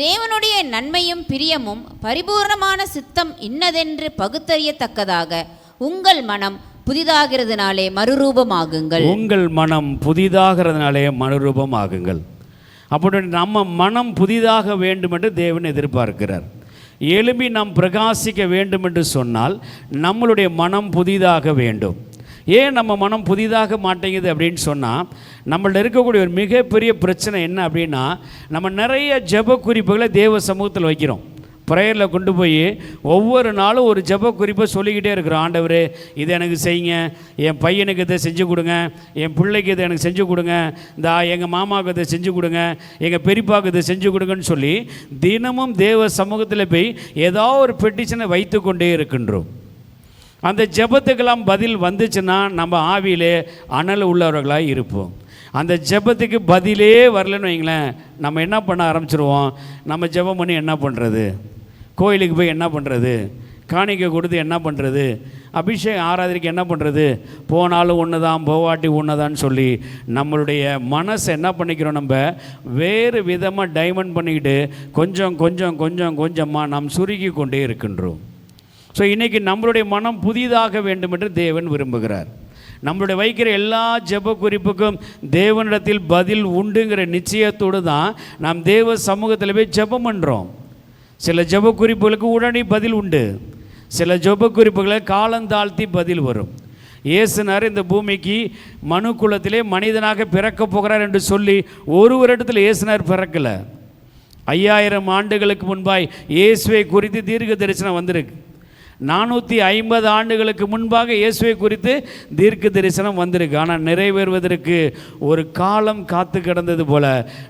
தேவனுடைய நன்மையும் பிரியமும் பரிபூர்ணமான சித்தம் இன்னதென்று பகுத்தறியத்தக்கதாக உங்கள் மனம் புதிதாகிறதுனாலே மறுரூபமாகுங்கள். உங்கள் மனம் புதிதாகிறதுனாலே மறுரூபமாகுங்கள். அப்படி நம்ம மனம் புதிதாக வேண்டும் என்று தேவன் எதிர்பார்க்கிறார். எழும்பி நாம் பிரகாசிக்க வேண்டும் என்று சொன்னால் நம்மளுடைய மனம் புதிதாக வேண்டும். ஏன் நம்ம மனம் புதிதாக மாட்டேங்குது அப்படின்னு சொன்னால், நம்மள்ட்ட இருக்கக்கூடிய ஒரு மிகப்பெரிய பிரச்சனை என்ன அப்படின்னா, நம்ம நிறைய ஜெப குறிப்புகளை தேவ சமூகத்தில் வைக்கிறோம். ப்ரேயரில் கொண்டு போய் ஒவ்வொரு நாளும் ஒரு ஜெப குறிப்பை சொல்லிக்கிட்டே இருக்கிறோம். ஆண்டவரே இதை எனக்கு செய்யுங்க, என் பையனுக்கு இதை செஞ்சு கொடுங்க, என் பிள்ளைக்கு இதை எனக்கு செஞ்சு கொடுங்க, இந்த எங்கள் மாமாவுக்கு இதை செஞ்சு கொடுங்க, எங்கள் பெரியப்பாவுக்கு இதை செஞ்சு கொடுங்கன்னு சொல்லி தினமும் தேவ சமூகத்தில் போய் ஏதோ ஒரு பெட்டிஷனை வைத்து கொண்டே இருக்கின்றோம். அந்த ஜெபத்துக்கெல்லாம் பதில் வந்துச்சுன்னா நம்ம ஆவியிலே அனல் உள்ளவர்களாக இருப்போம். அந்த ஜெபத்துக்கு பதிலே வரலன்னு வைங்களேன், நம்ம என்ன பண்ண ஆரம்பிச்சிருவோம்? நம்ம ஜெபம் பண்ணி என்ன பண்ணுறது, கோயிலுக்கு போய் என்ன பண்ணுறது, காணிக்கை கொடுத்து என்ன பண்ணுறது, அபிஷேகம் ஆராதனைக்கு என்ன பண்ணுறது, போனாலும் ஒன்று தான் போவாட்டி ஒன்று தான் சொல்லி நம்மளுடைய மனசை என்ன பண்ணிக்கிறோம், நம்ம வேறு விதமாக டைமண்ட் பண்ணிக்கிட்டு கொஞ்சமாக நாம் சுருக்கி கொண்டே இருக்கின்றோம். ஸோ இன்றைக்கி நம்மளுடைய மனம் புதிதாக வேண்டும் என்று தேவன் விரும்புகிறார். நம்மளுடைய வைக்கிற எல்லா ஜெப குறிப்புக்கும் தேவனிடத்தில் பதில் உண்டுங்கிற நிச்சயத்தோடு தான் நாம் தேவ சமூகத்தில் போய் ஜெபம் பண்ணுறோம். சில ஜெப குறிப்புகளுக்கு உடனே பதில் உண்டு, சில ஜெப குறிப்புகளை காலந்தாழ்த்தி பதில் வரும். இயேசுனார் இந்த பூமிக்கு மனு குலத்திலே மனிதனாக பிறக்க போகிறார் என்று சொல்லி ஒரு வருடத்தில் இயேசுனார் பிறக்கலை. 5000 ஆண்டுகளுக்கு முன்பாய் இயேசுவை குறித்து தீர்க்க தரிசனம் வந்திருக்கு. 450 ஆண்டுகளுக்கு முன்பாக இயேசுவை குறித்து தீர்க்க தரிசனம் வந்திருக்கு. ஆனால் நிறைவேறுவதற்கு ஒரு காலம் காத்து கிடந்தது போல்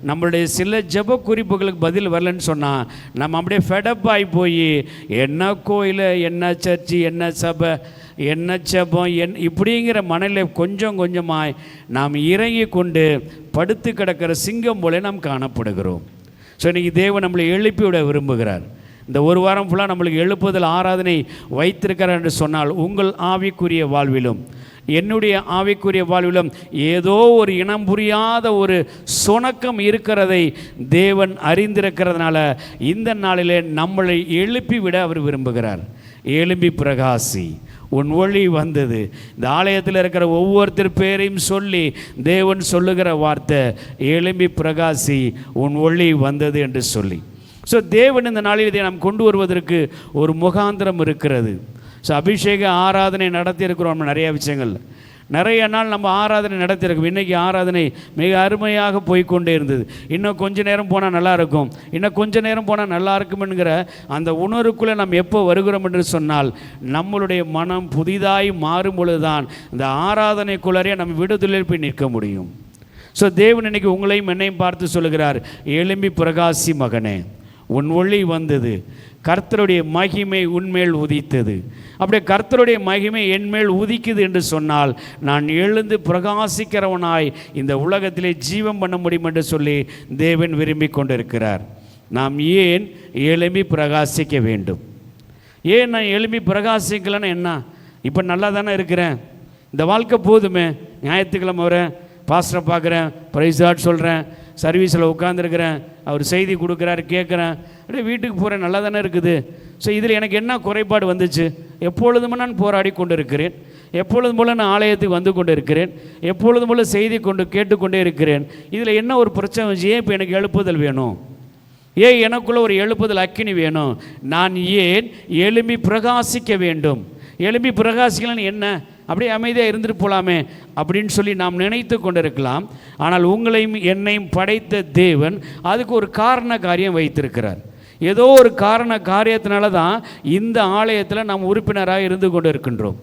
நம்மளுடைய சில ஜெப குறிப்புகளுக்கு பதில் வரலன்னு சொன்னால் நம்ம அப்படியே ஃபெடப் ஆகி போய் என்ன கோயில், என்ன சர்ச்சு, என்ன சபை, என்ன ஜெபம், இப்படிங்கிற மனநிலை கொஞ்சமாய் நாம் இறங்கி கொண்டு படுத்து கிடக்கிற சிங்கம் போல நாம் காணப்படுகிறோம். ஸோ இன்றைக்கி தேவன் நம்மளை எழுப்பிவிட விரும்புகிறார். இந்த ஒரு வாரம் ஃபுல்லாக நம்மளுக்கு எழுப்புதல் ஆராதனை வைத்திருக்கிறார் என்று சொன்னால் உங்கள் ஆவிக்குரிய வாழ்விலும் என்னுடைய ஆவிக்குரிய வாழ்விலும் ஏதோ ஒரு இனம் புரியாத ஒரு சுணக்கம் இருக்கிறதை தேவன் அறிந்திருக்கிறதுனால இந்த நாளிலே நம்மளை எழுப்பி விட அவர் விரும்புகிறார். எழும்பி பிரகாசி, உன் ஒளி வந்தது. இந்த ஆலயத்தில் இருக்கிற ஒவ்வொருத்தர் பேரையும் சொல்லி தேவன் சொல்லுகிற வார்த்தை, எழும்பி பிரகாசி, உன் ஒளி வந்தது என்று சொல்லி. ஸோ தேவன் இந்த நாளில் இதை நாம் கொண்டு வருவதற்கு ஒரு முகாந்திரம் இருக்கிறது. ஸோ அபிஷேக ஆராதனை நடத்தியிருக்கிறோம். நம்ம நிறைய விஷயங்கள், நிறைய நாள் நம்ம ஆராதனை நடத்தியிருக்கோம். இன்றைக்கி ஆராதனை மிக அருமையாக போய்கொண்டே இருந்தது. இன்னும் கொஞ்ச நேரம் போனால் நல்லாயிருக்கும், இன்னும் கொஞ்ச நேரம் போனால் நல்லா இருக்கும்ங்கிற அந்த உணர்வுக்குள்ளே நம்ம எப்போ வருகிறோம் என்று சொன்னால், நம்மளுடைய மனம் புதிதாய் மாறும் பொழுது தான் இந்த ஆராதனைக்குள்ளரே நம்ம விடுதலையில் போய் நிற்க முடியும். ஸோ தேவன் இன்னைக்கு உங்களையும் என்னையும் பார்த்து சொல்லுகிறார், எழும்பி பிரகாசி மகனே, உன் ஒளி வந்தது, கர்த்தருடைய மகிமை உன்மேல் உதித்தது. அப்படியே கர்த்தருடைய மகிமை என்மேல் உதிக்குது என்று சொன்னால், நான் எழுந்து பிரகாசிக்கிறவனாய் இந்த உலகத்திலே ஜீவம் பண்ண முடியும் என்று சொல்லி தேவன் விரும்பி கொண்டிருக்கிறார். நாம் ஏன் எழும்பி பிரகாசிக்க வேண்டும்? ஏன் நான் எழும்பி பிரகாசிக்கலன்னு என்ன? இப்போ நல்லா தானே இருக்கிறேன், இந்த வாழ்க்கை போதுமே, ஞாயிற்றுக்கிழமை வரேன், பாஸ்டரை பார்க்குறேன், ப்ரைஸ் காட் சொல்கிறேன், சர்வீஸில் உட்காந்துருக்கிறேன், அவர் செய்தி கொடுக்குறாரு கேட்குறேன், அப்படியே வீட்டுக்கு போகிறேன், நல்லா தானே இருக்குது. ஸோ இதில் எனக்கு என்ன குறைபாடு வந்துச்சு? எப்பொழுதுமே நான் போராடி கொண்டு இருக்கிறேன், எப்பொழுதும் போல் நான் ஆலயத்துக்கு வந்து கொண்டு இருக்கிறேன், எப்பொழுதும் போல் செய்தி கேட்டுக்கொண்டே இருக்கிறேன். இதில் என்ன ஒரு பிரச்சனை வந்துச்சு? ஏன் இப்போ எனக்கு எழுப்புதல் வேணும்? ஏன் எனக்குள்ளே ஒரு எழுப்புதல் அக்கினி வேணும்? நான் ஏன் எழும்பி பிரகாசிக்க வேண்டும்? எழும்பி பிரகாசிக்கலன்னு என்ன, அப்படியே அமைதியாக இருந்துட்டு போகலாமே அப்படின்னு சொல்லி நாம் நினைத்து கொண்டிருக்கலாம். ஆனால் உங்களையும் என்னையும் படைத்த தேவன் அதுக்கு ஒரு காரண காரியம் வைத்திருக்கிறார். ஏதோ ஒரு காரண காரியத்தினால தான் இந்த ஆலயத்தில் நாம் உறுப்பினராக இருந்து கொண்டு இருக்கின்றோம்.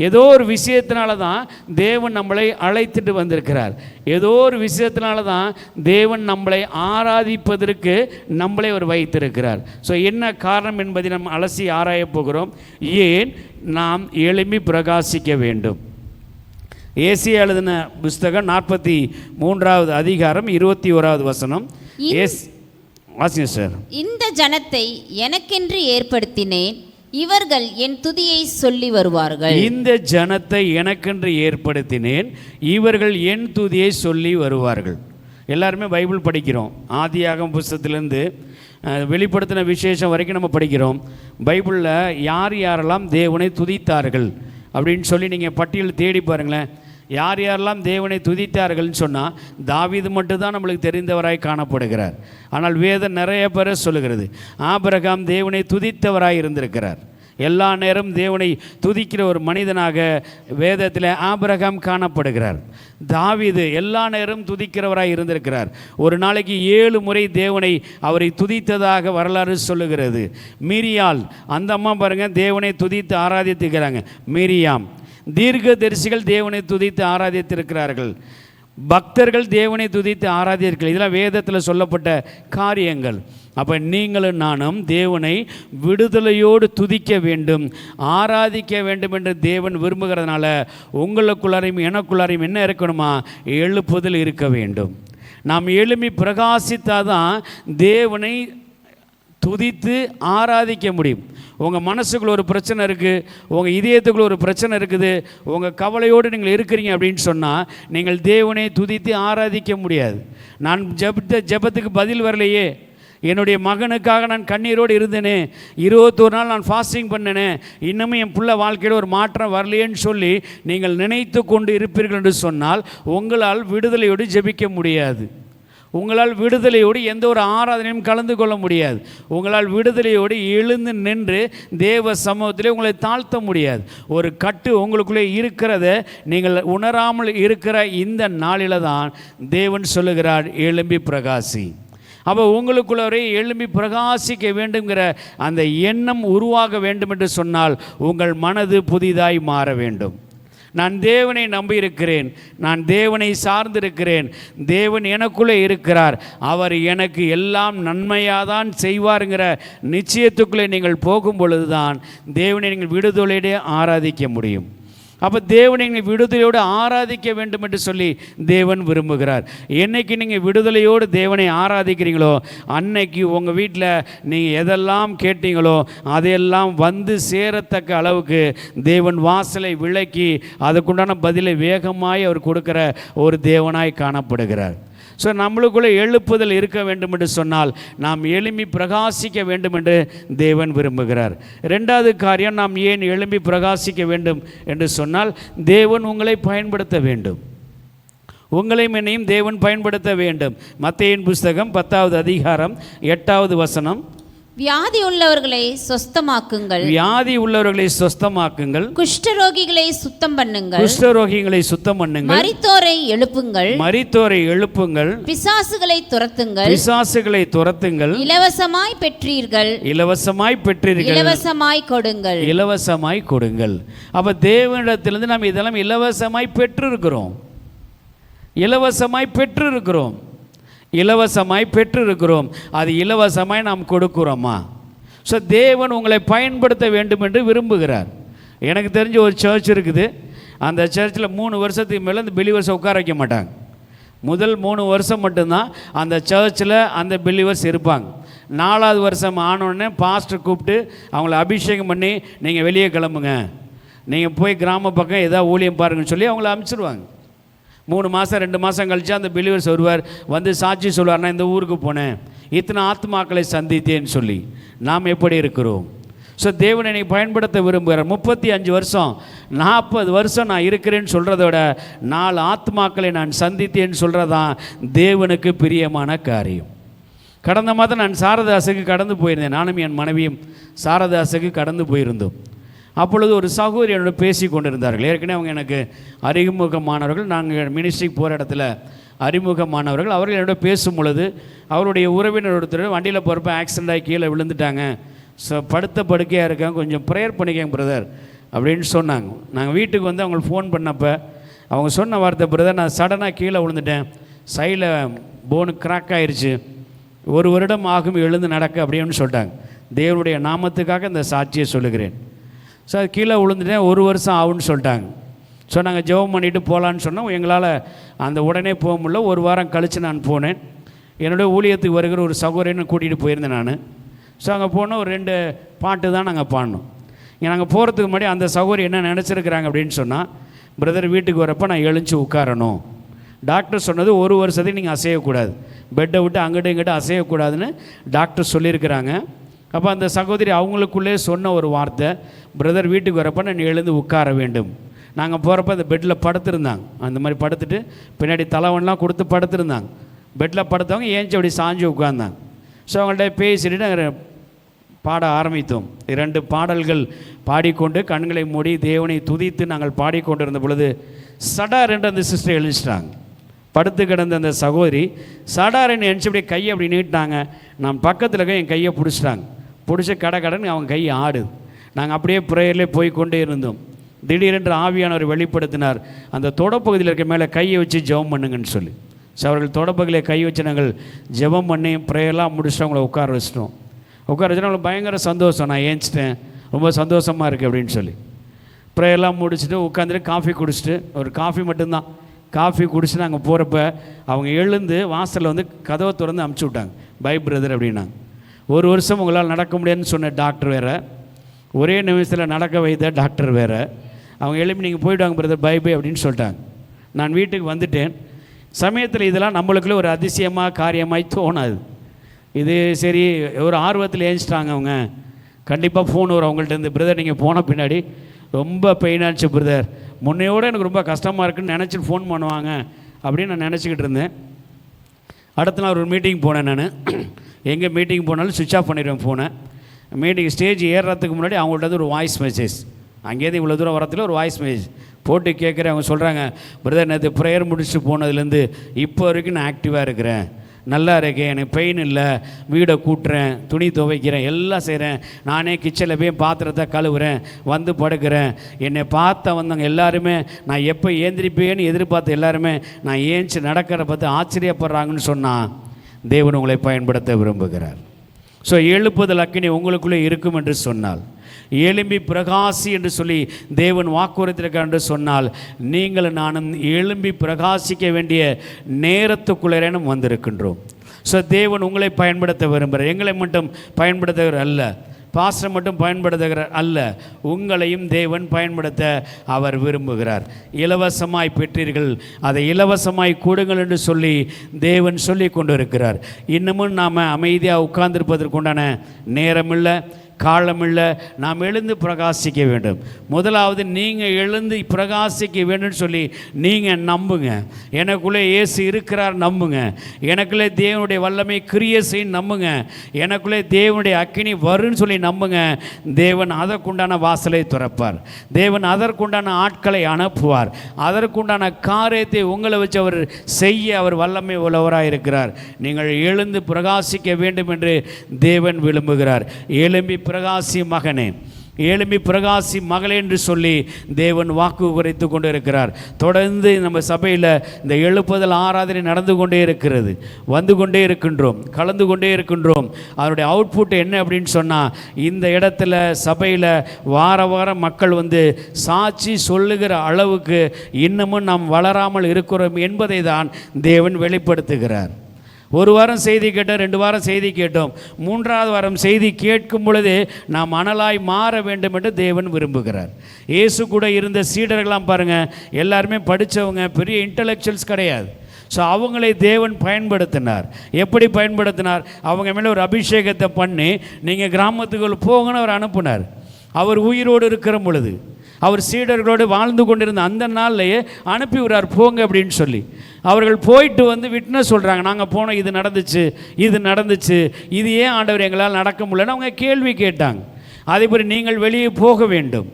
ஏதோ ஒரு விஷயத்தினால தான் தேவன் நம்மளை அழைத்துட்டு வந்திருக்கிறார். ஏதோ ஒரு விஷயத்தினால தான் தேவன் நம்மளை ஆராதிப்பதற்கு நம்மளை அவர் வைத்திருக்கிறார். ஸோ என்ன காரணம் என்பதை நாம் அலசி ஆராயப் போகிறோம். ஏன் நாம் எழும்பி பிரகாசிக்க வேண்டும்? ஏசியா எழுதின புஸ்தகம் 43வது அதிகாரம் 21வது வசனம். வாசிங்க சார். இந்த ஜனத்தை எனக்கென்று ஏற்படுத்தினேன், இவர்கள் என் துதியை சொல்லி வருவார்கள். இந்த ஜனத்தை எனக்கென்று ஏற்படுத்தினேன், இவர்கள் என் துதியை சொல்லி வருவார்கள். எல்லாருமே பைபிள் படிக்கிறோம். ஆதியாகம புஸ்தகத்திலேருந்து வெளிப்படுத்தின விசேஷம் வரைக்கும் நம்ம படிக்கிறோம். பைபிளில் யார் யாரெல்லாம் தேவனை துதித்தார்கள் அப்படின்னு சொல்லி நீங்கள் பட்டியல் தேடி பாருங்களேன். யார் யாரெல்லாம் தேவனை துதித்தார்கள்னு சொன்னால் தாவீது மட்டும்தான் நம்மளுக்கு தெரிந்தவராய் காணப்படுகிறார். ஆனால் வேதம் நிறைய பேரை சொல்லுகிறது. ஆபிரகாம் தேவனை துதித்தவராய் இருந்திருக்கிறார். எல்லா நேரம் தேவனை துதிக்கிற ஒரு மனிதனாக வேதத்தில் ஆபிரகாம் காணப்படுகிறார். தாவீது எல்லா நேரம் துதிக்கிறவராய் இருந்திருக்கிறார். ஒரு நாளைக்கு 7 முறை தேவனை அவரை துதித்ததாக வரலாறு சொல்லுகிறது. மிரியாள், அந்த அம்மா பாருங்கள், தேவனை துதித்து ஆராதித்துக்கிறாங்க. மிரியாம். தீர்க்கதரிசிகள் தேவனை துதித்து ஆராதித்திருக்கிறார்கள். பக்தர்கள் தேவனை துதித்து ஆராதிக்கிறார்கள். இதெல்லாம் வேதத்தில் சொல்லப்பட்ட காரியங்கள். அப்போ நீங்களும் நானும் தேவனை விடுதலையோடு துதிக்க வேண்டும், ஆராதிக்க வேண்டும் என்று தேவன் விரும்புகிறதுனால உங்களுக்குள்ளாரையும் எனக்குள்ளாரையும் என்ன இருக்கணுமா? எழுப்புதல் இருக்க வேண்டும். நாம் எழும்பி பிரகாசித்தாதான் தேவனை துதித்து ஆராதிக்க முடியும். உங்கள் மனசுக்குள்ள ஒரு பிரச்சனை இருக்குது, உங்கள் இதயத்துக்குள்ள ஒரு பிரச்சனை இருக்குது, உங்கள் கவலையோடு நீங்கள் இருக்கிறீங்க அப்படின்னு சொன்னால் நீங்கள் தேவனை துதித்து ஆராதிக்க முடியாது. நான் ஜெபத்துக்கு பதில் வரலையே, என்னுடைய மகனுக்காக நான் கண்ணீரோடு இருந்தேனே, 21 நாள் நான் ஃபாஸ்டிங் பண்ணினேனே, இன்னமும் என் பிள்ளை வாழ்க்கையில் ஒரு மாற்றம் வரலையேன்னு சொல்லி நீங்கள் நினைத்து கொண்டு இருப்பீர்கள் என்று சொன்னால் உங்களால் விடுதலையோடு ஜெபிக்க முடியாது. உங்களால் விடுதலையோடு எந்த ஒரு ஆராதனையும் கலந்து கொள்ள முடியாது. உங்களால் விடுதலையோடு எழுந்து நின்று தேவ சமூகத்திலே உங்களை தாழ்த்த முடியாது. ஒரு கட்டு உங்களுக்குள்ளே இருக்கிறத நீங்கள் உணராமல் இருக்கிற இந்த நாளில் தான் தேவன் சொல்லுகிறார், எழும்பி பிரகாசி. அப்போ உங்களுக்குள்ளே எழும்பி பிரகாசிக்க வேண்டுங்கிற அந்த எண்ணம் உருவாக வேண்டும் என்று சொன்னால் உங்கள் மனது புதிதாய் மாற வேண்டும். நான் தேவனை நம்பியிருக்கிறேன், நான் தேவனை சார்ந்திருக்கிறேன், தேவன் எனக்குள்ளே இருக்கிறார், அவர் எனக்கு எல்லாம் நன்மையாக தான் செய்வாருங்கிற நிச்சயத்துக்குள்ளே நீங்கள் போகும் பொழுது தான் தேவனை நீங்கள் விடுதலையோடு ஆராதிக்க முடியும். அப்போ தேவனை நீங்கள் விடுதலையோடு ஆராதிக்க வேண்டும் என்று சொல்லி தேவன் விரும்புகிறார். என்னைக்கு நீங்கள் விடுதலையோடு தேவனை ஆராதிக்கிறீங்களோ அன்னைக்கு உங்கள் வீட்டில் நீங்கள் எதெல்லாம் கேட்டீங்களோ அதையெல்லாம் வந்து சேரத்தக்க அளவுக்கு தேவன் வாசலை விலக்கி அதுக்குண்டான பதிலை வேகமாய் அவர் கொடுக்குற ஒரு தேவனாய் காணப்படுகிறார். ஸோ நம்மளுக்குள்ளே எழுப்புதல் இருக்க வேண்டும் என்று சொன்னால் நாம் எழும்பி பிரகாசிக்க வேண்டும் என்று தேவன் விரும்புகிறார். ரெண்டாவது காரியம், நாம் ஏன் எழும்பி பிரகாசிக்க வேண்டும் என்று சொன்னால் தேவன் உங்களை பயன்படுத்த வேண்டும். உங்களையும் என்னையும் தேவன் பயன்படுத்த வேண்டும். மத்தேயின் புஸ்தகம் 10வது அதிகாரம் 8வது வசனம், வியாதி உள்ளவர்களை சொஸ்தமாக்குங்கள், வியாதி உள்ளவர்களை சொஸ்தமாக்குங்கள், குஷ்டரோகிகளை சுத்தம் பண்ணுங்கள், குஷ்டரோகிகளை சுத்தம் பண்ணுங்கள், மரித்தோரை எழுப்புங்கள், மரித்தோரை எழுப்புங்கள், பிசாசுகளை துரத்துங்கள், பிசாசுகளை துரத்துங்கள், இலவசமாய் பெற்றீர்கள், இலவசமாய் பெற்றீர்கள், இலவசமாய் கொடுங்கள், இலவசமாய் கொடுங்கள். அப்ப தேவனிடத்திலிருந்து நாம் இதெல்லாம் இலவசமாய் பெற்றிருக்கிறோம். இலவசமாய் பெற்றிருக்கிறோம். இலவசமாய் பெற்றிருக்கிறோம். அது இலவசமாய் நாம் கொடுக்குறோமா? ஸோ தேவன் உங்களை பயன்படுத்த வேண்டும் என்று விரும்புகிறார். எனக்கு தெரிஞ்ச ஒரு சர்ச் இருக்குது. அந்த சர்ச்சில் 3 வருஷத்துக்கு மேலே அந்த பிலீவர்ஸை உட்கார வைக்க மாட்டாங்க. முதல் 3 வருஷம் மட்டும்தான் அந்த சர்ச்சில் அந்த பிலீவர்ஸ் இருப்பாங்க. 4வது வருஷம் ஆனோடனே பாஸ்டர் கூப்பிட்டு அவங்கள அபிஷேகம் பண்ணி நீங்கள் வெளியே கிளம்புங்க, நீங்கள் போய் கிராம பக்கம் ஏதாவது ஊழியம் பாருங்கன்னு சொல்லி அவங்கள அனுப்பிச்சிடுவாங்க. 3 மாதம் 2 மாதம் கழிச்சு அந்த பிலீவர்ஸ் வருவார், வந்து சாட்சி சொல்வார், நான் இந்த ஊருக்கு போனேன், இத்தனை ஆத்மாக்களை சந்தித்தேன்னு சொல்லி. நாம் எப்படி இருக்கிறோம்? ஸோ தேவன் என்னை பயன்படுத்த விரும்புகிறார். 35 வருஷம் 40 வருஷம் நான் இருக்கிறேன்னு சொல்கிறத விட 4 ஆத்மாக்களை நான் சந்தித்தேன்னு சொல்கிறதான் தேவனுக்கு பிரியமான காரியம். கடந்த மாதம் நான் சாரதாசுக்கு கடந்து போயிருந்தேன். நானும் என் மனைவியும் சாரதாசுக்கு கடந்து போயிருந்தோம். அப்பொழுது ஒரு சகோதரி என்னோட பேசி கொண்டிருந்தார்கள். ஏற்கனவே அவங்க எனக்கு அறிமுகமானவர்கள். நாங்கள் மினிஸ்ட்ரிக்கு போகிற இடத்துல அறிமுகமானவர்கள். அவர்கள் என்னோட பேசும் பொழுது அவருடைய உறவினர் ஒருத்தர் வண்டியில் போகிறப்ப ஆக்சிடென்ட் ஆகி கீழே விழுந்துட்டாங்க, ஸோ படுத்த படுக்கையாக இருக்காங்க, கொஞ்சம் ப்ரேயர் பண்ணிக்கங்க பிரதர் அப்படின்னு சொன்னாங்க. நாங்கள் வீட்டுக்கு வந்து அவங்களுக்கு ஃபோன் பண்ணப்போ அவங்க சொன்ன வார்த்தை, பிரதர் நான் சடனாக கீழே விழுந்துட்டேன், சைடில் போனு கிராக் ஆயிடுச்சு, 1 வருடம் ஆகும் எழுந்து நடக்க அப்படின்னு சொல்லிட்டாங்க. தேவனுடைய நாமத்துக்காக இந்த சாட்சியை சொல்லுகிறேன். ஸோ அது கீழே விழுந்துட்டேன், 1 வருஷம் ஆகுன்னு சொல்லிட்டாங்க. ஸோ நாங்கள் ஜெபம் பண்ணிவிட்டு போகலான்னு சொன்னோம். எங்களால் அந்த உடனே போக முடியல. 1 வாரம் கழித்து நான் போனேன். என்னுடைய ஊழியத்துக்கு வருகிற ஒரு சகோதரனை கூட்டிகிட்டு போயிருந்தேன் நான். ஸோ அங்கே போனால் ஒரு 2 பாட்டு தான் நாங்கள் பாடினோம். நாங்கள் போகிறதுக்கு முன்னாடி அந்த சகோதரி என்ன நினச்சிருக்கிறாங்க அப்படின்னு சொன்னால், பிரதர் வீட்டுக்கு வரப்போ நான் எழுந்து உட்காரணும், டாக்டர் சொன்னது 1 வருஷத்துக்கு நீங்கள் அசையக்கூடாது, பெட்டை விட்டு அங்கிட்ட இங்கிட்ட அசையக்கூடாதுன்னு டாக்டர் சொல்லியிருக்கிறாங்க. அப்போ அந்த சகோதரி அவங்களுக்குள்ளே சொன்ன ஒரு வார்த்தை, பிரதர் வீட்டுக்கு வரப்போ நான் எழுந்து உட்கார வேண்டும். நாங்கள் போகிறப்ப அந்த பெட்டில் படுத்துருந்தாங்க. அந்த மாதிரி படுத்துட்டு பின்னாடி தலைவன்லாம் கொடுத்து படுத்துருந்தாங்க. பெட்டில் படுத்தவங்க ஏஞ்சி அப்படி சாஞ்சு உட்கார்ந்தாங்க. ஸோ அவங்கள்ட்ட பேசிட்டு நாங்கள் பாட ஆரம்பித்தோம். 2 பாடல்கள் பாடிக்கொண்டு கண்களை மூடி தேவனை துதித்து நாங்கள் பாடிக்கொண்டிருந்த பொழுது சடார் என்று அந்த சிஸ்டர் எழுச்சிட்டாங்க. படுத்து கிடந்த அந்த சகோதரி சடாரன்னு எழுச்சி அப்படியே கையை அப்படி நீட்டினாங்க. நான் பக்கத்தில் இருக்க என் கையை பிடிச்சிட்டாங்க. பிடிச்சி கடன் அவங்க கை ஆடுது. நாங்கள் அப்படியே ப்ரேயர்லேயே போய் கொண்டே இருந்தோம். திடீரென்று ஆவியானவர் வெளிப்படுத்தினார், அந்த தொடப்பகுதியில் இருக்க மேலே கையை வச்சு ஜெபம் பண்ணுங்கன்னு சொல்லி. ஸோ அவர்கள் தொடப்பகுதியில் கை வச்சு நாங்கள் ஜெபம் பண்ணி ப்ரேயர்லாம் முடிச்சுட்டு அவங்கள உட்கார வச்சிட்டோம். உட்கார வச்சுட்டு அவங்களுக்கு பயங்கர சந்தோஷம், நான் ஏஞ்சிட்டேன், ரொம்ப சந்தோஷமாக இருக்குது அப்படின்னு சொல்லி. ப்ரேயர்லாம் முடிச்சுட்டு உட்காந்துட்டு காஃபி குடிச்சிட்டு, ஒரு காஃபி மட்டும்தான், காஃபி குடிச்சுட்டு நாங்கள் போகிறப்ப அவங்க எழுந்து வாசலில் வந்து கதவை திறந்து அமுச்சு விட்டாங்க, பை பிரதர் அப்படின்னாங்க. 1 வருஷம் உங்களால் நடக்க முடியாதுன்னு சொன்ன டாக்டர் வேறு, ஒரே நிமிஷத்தில் நடக்க வைத்த டாக்டர் வேறு. அவங்க எழுப்பி நீங்கள் போய்டுவாங்க பிரதர், பை பை அப்படின்னு சொல்லிட்டாங்க. நான் வீட்டுக்கு வந்துட்டேன். சமயத்தில் இதெல்லாம் நம்மளுக்குள்ள ஒரு அதிசயமாக காரியமாய் தோணாது. இது சரி ஒரு ஆர்வத்தில் ஏஞ்சிட்டாங்க அவங்க. கண்டிப்பாக ஃபோன் வரும் அவங்கள்ட்ட, பிரதர் நீங்கள் போன பின்னாடி ரொம்ப பெயினாச்சு பிரதர், முன்னையோடு எனக்கு ரொம்ப கஷ்டமாக இருக்குன்னு நினச்சிட்டு ஃபோன் பண்ணுவாங்க அப்படின்னு நான் நினச்சிக்கிட்டு இருந்தேன். அடுத்த நாள் ஒரு மீட்டிங் போனேன். நான் எங்கே மீட்டிங் போனாலும் சுவிட்ச் ஆஃப் பண்ணிடுவேன் ஃபோனை. மீட்டிங் ஸ்டேஜ் ஏறுறதுக்கு முன்னாடி அவங்கள்ட்ட ஒரு வாய்ஸ் மெசேஜ், அங்கேருந்து இவ்வளோ தூரம் வரத்துல ஒரு வாய்ஸ் மெசேஜ் போட்டு கேட்குறேன். அவங்க சொல்கிறாங்க, பிரதர் நேற்று ப்ரேயர் முடிச்சுட்டு போனதுலேருந்து இப்போ வரைக்கும் நான் ஆக்டிவாக இருக்கிறேன், நல்லா இருக்கேன், எனக்கு பெயின் இல்லை, வீடை கூட்டுறேன், துணி துவைக்கிறேன், எல்லாம் செய்கிறேன், நானே கிச்சனில் போய் பாத்திரத்தை கழுவுறேன், வந்து படுக்கிறேன். என்னை பார்த்த வந்தவங்க எல்லாருமே நான் எப்போ ஏந்திரிப்பேன்னு எதிர்பார்த்த எல்லாருமே நான் ஏஞ்சி நடக்கிற பார்த்து ஆச்சரியப்படுறாங்கன்னு சொன்னால் தேவன் உங்களை பயன்படுத்த விரும்புகிறார். ஸோ எழுப்புதல் அக்கினி உங்களுக்குள்ளே இருக்கும் என்று சொன்னால், எழும்பி பிரகாசி என்று சொல்லி தேவன் வாக்குறுத்திருக்கிறார் என்று சொன்னால், நீங்கள் நானும் எழும்பி பிரகாசிக்க வேண்டிய நேரத்துக்குள்ளே நம்ம வந்திருக்கின்றோம். ஸோ தேவன் உங்களை பயன்படுத்த விரும்புகிறார், எங்களை மட்டும் பயன்படுத்துகிற அல்ல. பாஸ்டர் மட்டும் பயன்படுத்துகிறார் அல்ல, உங்களையும் தேவன் பயன்படுத்த அவர் விரும்புகிறார். இலவசமாய் பெற்றீர்கள், அதை இலவசமாய் கொடுங்கள் என்று சொல்லி தேவன் சொல்லி கொண்டு இருக்கிறார். இன்னமும் நாம் அமைதியாக உட்கார்ந்திருப்பதற்குண்டான நேரம் இல்லை, காலம் இல்லை. நாம் எழுந்து பிரகாசிக்க வேண்டும். முதலாவது நீங்கள் எழுந்து பிரகாசிக்க வேண்டும் சொல்லி நீங்கள் நம்புங்க. எனக்குள்ளே இயேசு இருக்கிறார் நம்புங்க. எனக்குள்ளே தேவனுடைய வல்லமை கிரியை செய்ய நம்புங்க. எனக்குள்ளே தேவனுடைய அக்கினி வருன்னு சொல்லி நம்புங்க. தேவன் அதற்குண்டான வாசலை திறப்பார். தேவன் அதற்குண்டான ஆட்களை அனுப்புவார். அதற்குண்டான காரியத்தை உங்களை வச்சு அவர் செய்ய அவர் வல்லமை உள்ளவராக இருக்கிறார். நீங்கள் எழுந்து பிரகாசிக்க வேண்டும் என்று தேவன் விரும்புகிறார். எழும்பி பிரகாசி மகனே, எழும்பி பிரகாசி மகளே என்று சொல்லி தேவன் வாக்கு குறைத்து கொண்டு இருக்கிறார். தொடர்ந்து நம்ம சபையில் இந்த எழுப்புதல் ஆராதனை நடந்து கொண்டே இருக்கிறது. வந்து கொண்டே இருக்கின்றோம், கலந்து கொண்டே இருக்கின்றோம். அதனுடைய அவுட்புட் என்ன அப்படின்னு சொன்னால், இந்த இடத்துல சபையில் வார வாரம் மக்கள் வந்து சாட்சி சொல்லுகிற அளவுக்கு இன்னமும் நாம் வளராமல் இருக்கிறோம் என்பதை தான் தேவன் வெளிப்படுத்துகிறார். ஒரு வாரம் செய்தி கேட்டோம், 2 வாரம் செய்தி கேட்டோம், 3வது வாரம் செய்தி கேட்கும் பொழுது நாம் அனலாய் மாற வேண்டும் என்று தேவன் விரும்புகிறார். இயேசு கூட இருந்த சீடர்களாம் பாருங்கள், எல்லாருமே படித்தவங்க, பெரிய இன்டலெக்சுவல்ஸ் கிடையாது. ஸோ அவங்களை தேவன் பயன்படுத்தினார். எப்படி பயன்படுத்தினார்? அவங்க மேலே ஒரு அபிஷேகத்தை பண்ணி நீங்கள் கிராமத்துக்குள் போங்கன்னு அவர் அனுப்புனார். அவர் உயிரோடு இருக்கிற பொழுது, அவர் சீடர்களோடு வாழ்ந்து கொண்டிருந்த அந்த நாள்லையே அனுப்பி விடுறார், போங்க அப்படின்னு சொல்லி. அவர்கள் போயிட்டு வந்து விட்னஸ் சொல்கிறாங்க, நாங்கள் போனோம், இது நடந்துச்சு, இது நடந்துச்சு, இது ஏன் ஆண்டவர் எங்களால் நடக்க முடியலன்னு அவங்க கேள்வி கேட்டாங்க. அதேபோல் நீங்கள் வெளியே போக வேண்டும்,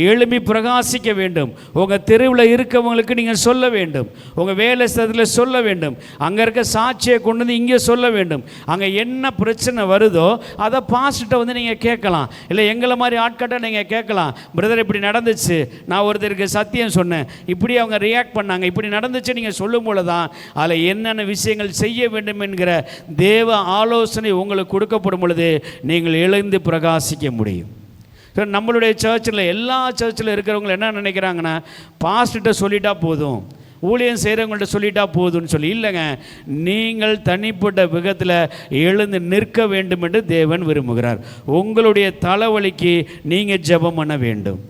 எழும்பி பிரகாசிக்க வேண்டும். உங்கள் தெருவில் இருக்கவங்களுக்கு நீங்கள் சொல்ல வேண்டும், உங்கள் வேலை ஸ்தலத்தில் சொல்ல வேண்டும், அங்கே இருக்க சாட்சியை கொண்டு வந்து இங்கே சொல்ல வேண்டும். அங்கே என்ன பிரச்சனை வருதோ அதை பாஸ்ட்டை வந்து நீங்கள் கேட்கலாம். இல்லை எங்களை மாதிரி ஆட்கிட்ட நீங்கள் கேட்கலாம், பிரதர் இப்படி நடந்துச்சு, நான் ஒருத்தருக்கு சத்தியம் சொன்னேன், இப்படி அவங்க ரியாக்ட் பண்ணாங்க, இப்படி நடந்துச்சு நீங்கள் சொல்லும் போது தான் அதில் என்னென்ன விஷயங்கள் செய்ய வேண்டும் என்கிற தேவ ஆலோசனை உங்களுக்கு கொடுக்கப்படும் பொழுது நீங்கள் எழுந்து பிரகாசிக்க முடியும். நம்மளுடைய சர்ச்சில், எல்லா சர்ச்சில் இருக்கிறவங்க என்ன நினைக்கிறாங்கன்னா, பாஸ்ட்டை சொல்லிட்டா போதும், ஊழியம் செய்கிறவங்கள்ட்ட சொல்லிட்டா போதும்னு சொல்லி. இல்லைங்க, நீங்கள் தனிப்பட்ட விதத்தில் எழுந்து நிற்க வேண்டும் என்று தேவன் விரும்புகிறார். உங்களுடைய தலைவலிக்கு நீங்கள் ஜெபம் பண்ண வேண்டும்,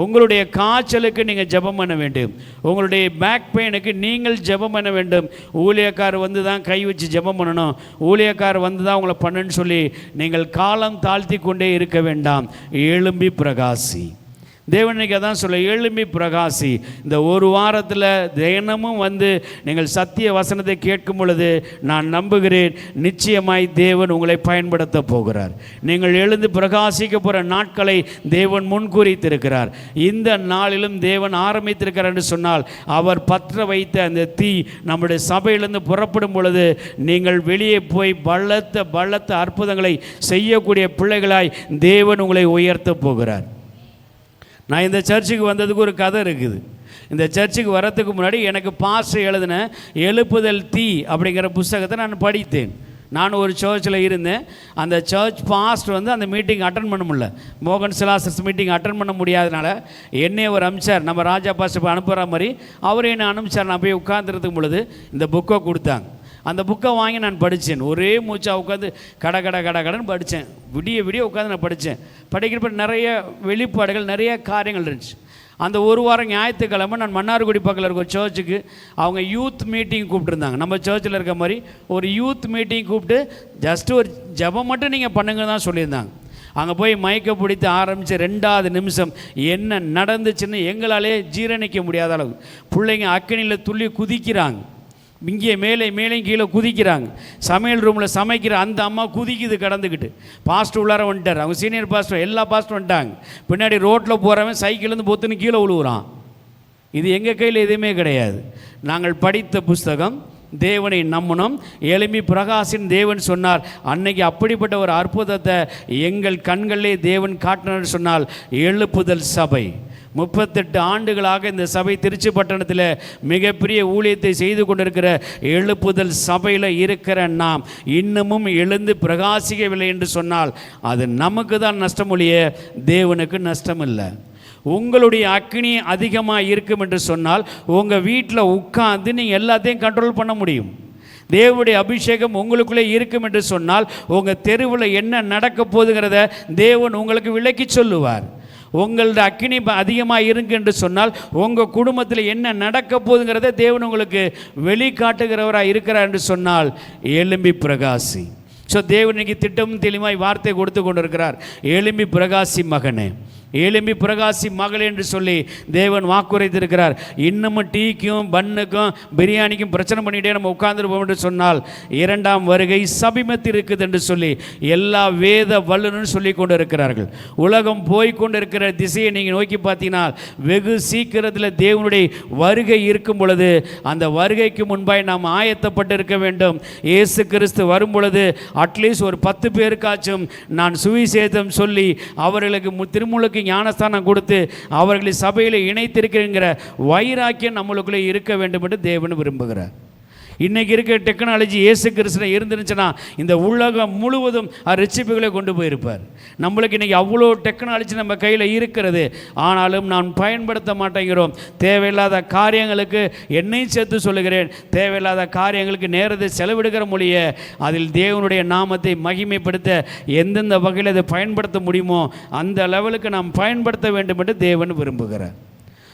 உங்களுடைய காய்ச்சலுக்கு நீங்கள் ஜெபம் பண்ண வேண்டும், உங்களுடைய பேக் பெயினுக்கு நீங்கள் ஜெபம் பண்ண வேண்டும். ஊழியக்கார் வந்து தான் கை வச்சு ஜெபம் பண்ணணும், ஊழியக்கார் வந்து தான் உங்களை பண்ணுன்னு சொல்லி நீங்கள் காலம் தாழ்த்தி கொண்டே இருக்க வேண்டாம். எழும்பி பிரகாசி. தேவனுக்கு அதான் சொல்ல, எழும்பி பிரகாசி. இந்த ஒரு வாரத்தில் தினமும் வந்து நீங்கள் சத்திய வசனத்தை கேட்கும் பொழுது நான் நம்புகிறேன், நிச்சயமாய் தேவன் உங்களை பயன்படுத்த போகிறார். நீங்கள் எழுந்து பிரகாசிக்க போகிற நாட்களை தேவன் முன்குறித்திருக்கிறார். இந்த நாளிலும் தேவன் ஆரம்பித்திருக்கிறார் என்று சொன்னால், அவர் பற்ற வைத்த அந்த தீ நம்முடைய சபையிலிருந்து புறப்படும் பொழுது நீங்கள் வெளியே போய் பலத்த அற்புதங்களை செய்யக்கூடிய பிள்ளைகளாய் தேவன் உங்களை உயர்த்த போகிறார். நான் இந்த சர்ச்சுக்கு வந்ததுக்கு ஒரு கதை இருக்குது. இந்த சர்ச்சுக்கு வரத்துக்கு முன்னாடி எனக்கு பாஸ்டர் எழுதின எழுப்புதல் தீ அப்படிங்கிற புஸ்தகத்தை நான் படித்தேன். நான் ஒரு சர்ச்சில் இருந்தேன். அந்த சர்ச் பாஸ்டர் வந்து அந்த மீட்டிங் அட்டன் பண்ண முடியல, மோகன் சிலாசஸ் மீட்டிங் அட்டன் பண்ண முடியாதனால என்னை ஒரு அனுப்பிச்சார். நம்ம ராஜா பாஸ்டர் அனுப்புகிற மாதிரி அவர் என்னை அனுப்பிச்சார். நான் போய் உட்கார்ந்துருக்கும் பொழுது இந்த புக்கை கொடுத்தாங்க. அந்த புக்கை வாங்கி நான் படித்தேன். ஒரே மூச்சாக உட்காந்து கடன்னு படித்தேன். விடிய உட்காந்து நான் படித்தேன். படிக்கிறப்ப நிறைய வெளிப்பாடுகள், நிறைய காரியங்கள் இருந்துச்சு. அந்த ஒரு வாரம் ஞாயிற்றுக்கிழமை நான் மன்னார்குடி பக்கத்தில் இருக்க சர்ச்சுக்கு அவங்க யூத் மீட்டிங் கூப்பிட்டுருந்தாங்க. நம்ம சர்ச்சில் இருக்க மாதிரி ஒரு யூத் மீட்டிங் கூப்பிட்டு ஜஸ்ட்டு ஒரு ஜெபம் மட்டும் நீங்கள் பண்ணுங்க தான் சொல்லியிருந்தாங்க. அங்கே போய் மயக்க பிடித்து ஆரம்பித்து 2வது நிமிஷம் என்ன நடந்துச்சுன்னு எங்களாலே ஜீரணிக்க முடியாத அளவு பிள்ளைங்க அக்கினியில் துள்ளி குதிக்கிறாங்க. இங்கே மேலேயும் கீழே குதிக்கிறாங்க. சமையல் ரூமில் சமைக்கிற அந்த அம்மா குதிக்குது கடந்துக்கிட்டு. பாஸ்டர் உள்ளார வந்துட்டார், அவங்க சீனியர் பாஸ்டர், எல்லா பாஸ்டரும் வந்துட்டாங்க. பின்னாடி ரோட்டில் போகிறவன் சைக்கிள்லேருந்து பொத்துன்னு கீழே விழுவுறான். இது எங்கள் கையில் எதுவுமே கிடையாது. நாங்கள் படித்த புஸ்தகம், தேவனை நம்பணும், எழும்பி பிரகாசின் தேவன் சொன்னார். அன்னைக்கு அப்படிப்பட்ட ஒரு அற்புதத்தை எங்கள் கண்களிலே தேவன் காட்டினார் சொன்னால் எழுப்புதல் சபை. 38 ஆண்டுகளாக இந்த சபை திருச்சி பட்டணத்தில் மிகப்பெரிய ஊழியத்தை செய்து கொண்டிருக்கிற எழுப்புதல் சபையில் இருக்கிற நாம் இன்னமும் எழுந்து பிரகாசிக்கவில்லை என்று சொன்னால் அது நமக்கு தான் நஷ்டமொழிய, தேவனுக்கு நஷ்டம் இல்லை. உங்களுடைய அக்கினி அதிகமாக இருக்கும் என்று சொன்னால் உங்கள் வீட்டில் உட்கார்ந்து நீங்கள் எல்லாத்தையும் கண்ட்ரோல் பண்ண முடியும். தேவனுடைய அபிஷேகம் உங்களுக்குள்ளே இருக்கும் என்று சொன்னால் உங்கள் தெருவில் என்ன நடக்க போகுதுங்கிறத தேவன் உங்களுக்கு விளக்கி சொல்லுவார். உங்களோட அக்கினி அதிகமாக இருங்க என்று சொன்னால் உங்கள் குடும்பத்தில் என்ன நடக்க போகுதுங்கிறத தேவன் உங்களுக்கு வெளிக்காட்டுகிறவராக இருக்கிறார் என்று சொன்னால் எழும்பி பிரகாசி. ஸோ தேவன் இன்னைக்கு திட்டமும் தெளிவாய் வார்த்தை கொடுத்து கொண்டு இருக்கிறார். எழும்பி பிரகாசி மகனே, எழும்பி பிரகாசி மகளே என்று சொல்லி தேவன் வாக்குரைத்திருக்கிறார். இன்னமும் டீக்கும் பன்னுக்கும் பிரியாணிக்கும் பிரச்சனை பண்ணிகிட்டே நம்ம உட்கார்ந்துருப்போம் என்று சொன்னால் இரண்டாம் வருகை சமீபத்தில் இருக்குது என்று சொல்லி எல்லா வேத வல்லுநரும் சொல்லி கொண்டு இருக்கிறார்கள். உலகம் போய்கொண்டு இருக்கிற திசையை நீங்கள் நோக்கி பார்த்தீங்கன்னா வெகு சீக்கிரத்தில் தேவனுடைய வருகை இருக்கும் பொழுது அந்த வருகைக்கு முன்பாய் நாம் ஆயத்தப்பட்டு இருக்க வேண்டும். இயேசு கிறிஸ்து வரும் பொழுது அட்லீஸ்ட் ஒரு 10 பேருக்காச்சும் நான் சுவிசேஷம் சொல்லி அவர்களுக்கு திருமுழுக்கு ஞானஸ்தானம் கொடுத்து அவர்களை சபையில் இணைத்திருக்கிற வைராக்கியம் நம்மளுக்குள்ளே இருக்க வேண்டும் என்று தேவன் விரும்புகிறார். இன்றைக்கி இருக்கிற டெக்னாலஜி இயேசு கிறிஸ்துவை இருந்துருச்சுன்னா இந்த உலகம் முழுவதும் ரட்சிப்புகளை கொண்டு போயிருப்பார். நம்மளுக்கு இன்றைக்கி அவ்வளோ டெக்னாலஜி நம்ம கையில் இருக்கிறது, ஆனாலும் நான் பயன்படுத்த மாட்டேங்கிறோம். தேவையில்லாத காரியங்களுக்கு என்னையும் சேர்த்து சொல்லுகிறேன், தேவையில்லாத காரியங்களுக்கு நேரத்தை செலவிடுகிற மொழியை அதில் தேவனுடைய நாமத்தை மகிமைப்படுத்த எந்தெந்த வகையில் அதை பயன்படுத்த முடியுமோ அந்த லெவலுக்கு நாம் பயன்படுத்த வேண்டும் என்று தேவன் விரும்புகிறார்.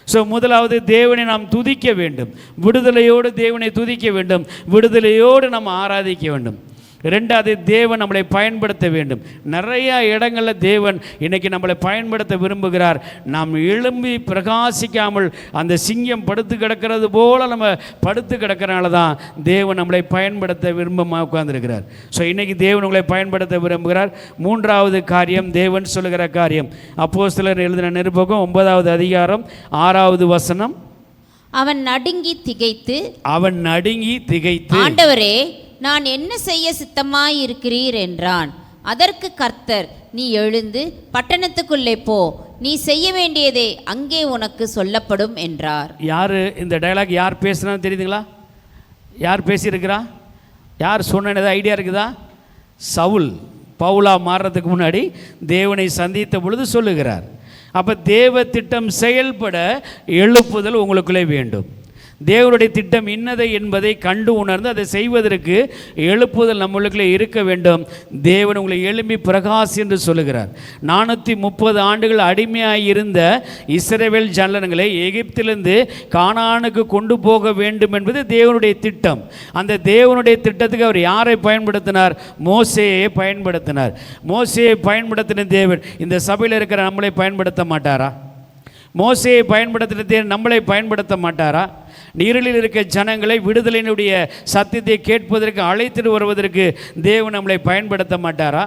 ஸோ முதலாவது தேவனை நாம் துதிக்க வேண்டும், விடுதலையோடு தேவனை துதிக்க வேண்டும், விடுதலையோடு நாம் ஆராதிக்க வேண்டும். ரெண்டாவது தேவன் நம்மளை பயன்படுத்த வேண்டும். நிறையா இடங்களில் தேவன் இன்றைக்கி நம்மளை பயன்படுத்த விரும்புகிறார். நாம் எழும்பி பிரகாசிக்காமல் அந்த சிங்கம் படுத்து கிடக்கிறது போல் நம்ம படுத்து கிடக்கிறனால தான் தேவன் நம்மளை பயன்படுத்த விரும்பமாக உட்கார்ந்துருக்கிறார். ஸோ இன்றைக்கி தேவன் உங்களை பயன்படுத்த விரும்புகிறார். மூன்றாவது காரியம் தேவன் சொல்லுகிற காரியம். அப்போஸ்தலர் எழுதின நிருபம் 9வது அதிகாரம் 6வது வசனம். அவன் நடுங்கி திகைத்து ஆண்டவரே நான் என்ன செய்ய சித்தமாயிருக்கிறீர் என்றான். அதற்கு கர்த்தர், நீ எழுந்து பட்டணத்துக்குள்ளே போ, நீ செய்ய வேண்டியதே அங்கே உனக்கு சொல்லப்படும் என்றார். யார் இந்த டயலாக் யார் பேசுனான்னு தெரியுதுங்களா? யார் பேசியிருக்கிறா? யார் சொன்னது ஐடியா இருக்குதா? சவுல் பவுலா மாறுறதுக்கு முன்னாடி தேவனை சந்தித்த பொழுது சொல்லுகிறார். அப்போ தேவ திட்டம் செயல்பட எழுப்புதல் உங்களுக்குள்ளே வேண்டும். தேவனுடைய திட்டம் இன்னதை என்பதை கண்டு உணர்ந்து அதை செய்வதற்கு எழுப்புதல் நம்மளுக்குள்ளே இருக்க வேண்டும். தேவன் உங்களை எழும்பி பிரகாசி என்று சொல்லுகிறார். 430 ஆண்டுகள் அடிமையாக இருந்த இஸ்ரவேல் ஜனங்களை எகிப்திலிருந்து கானானுக்கு கொண்டு போக வேண்டும் என்பது தேவனுடைய திட்டம். அந்த தேவனுடைய திட்டத்துக்கு அவர் யாரை பயன்படுத்தினார்? மோசேயை பயன்படுத்தினார். மோசேயை பயன்படுத்தின தேவன் இந்த சபையில் இருக்கிற நம்மளை பயன்படுத்த மாட்டாரா? மோசேயை பயன்படுத்தின தேவன் நம்மளை பயன்படுத்த மாட்டாரா? நீரில் இருக்க ஜனங்களை விடுதலையினுடைய சத்தியத்தை கேட்பதற்கு அழைத்துட்டு வருவதற்கு தேவன் நம்மளை பயன்படுத்த மாட்டாரா?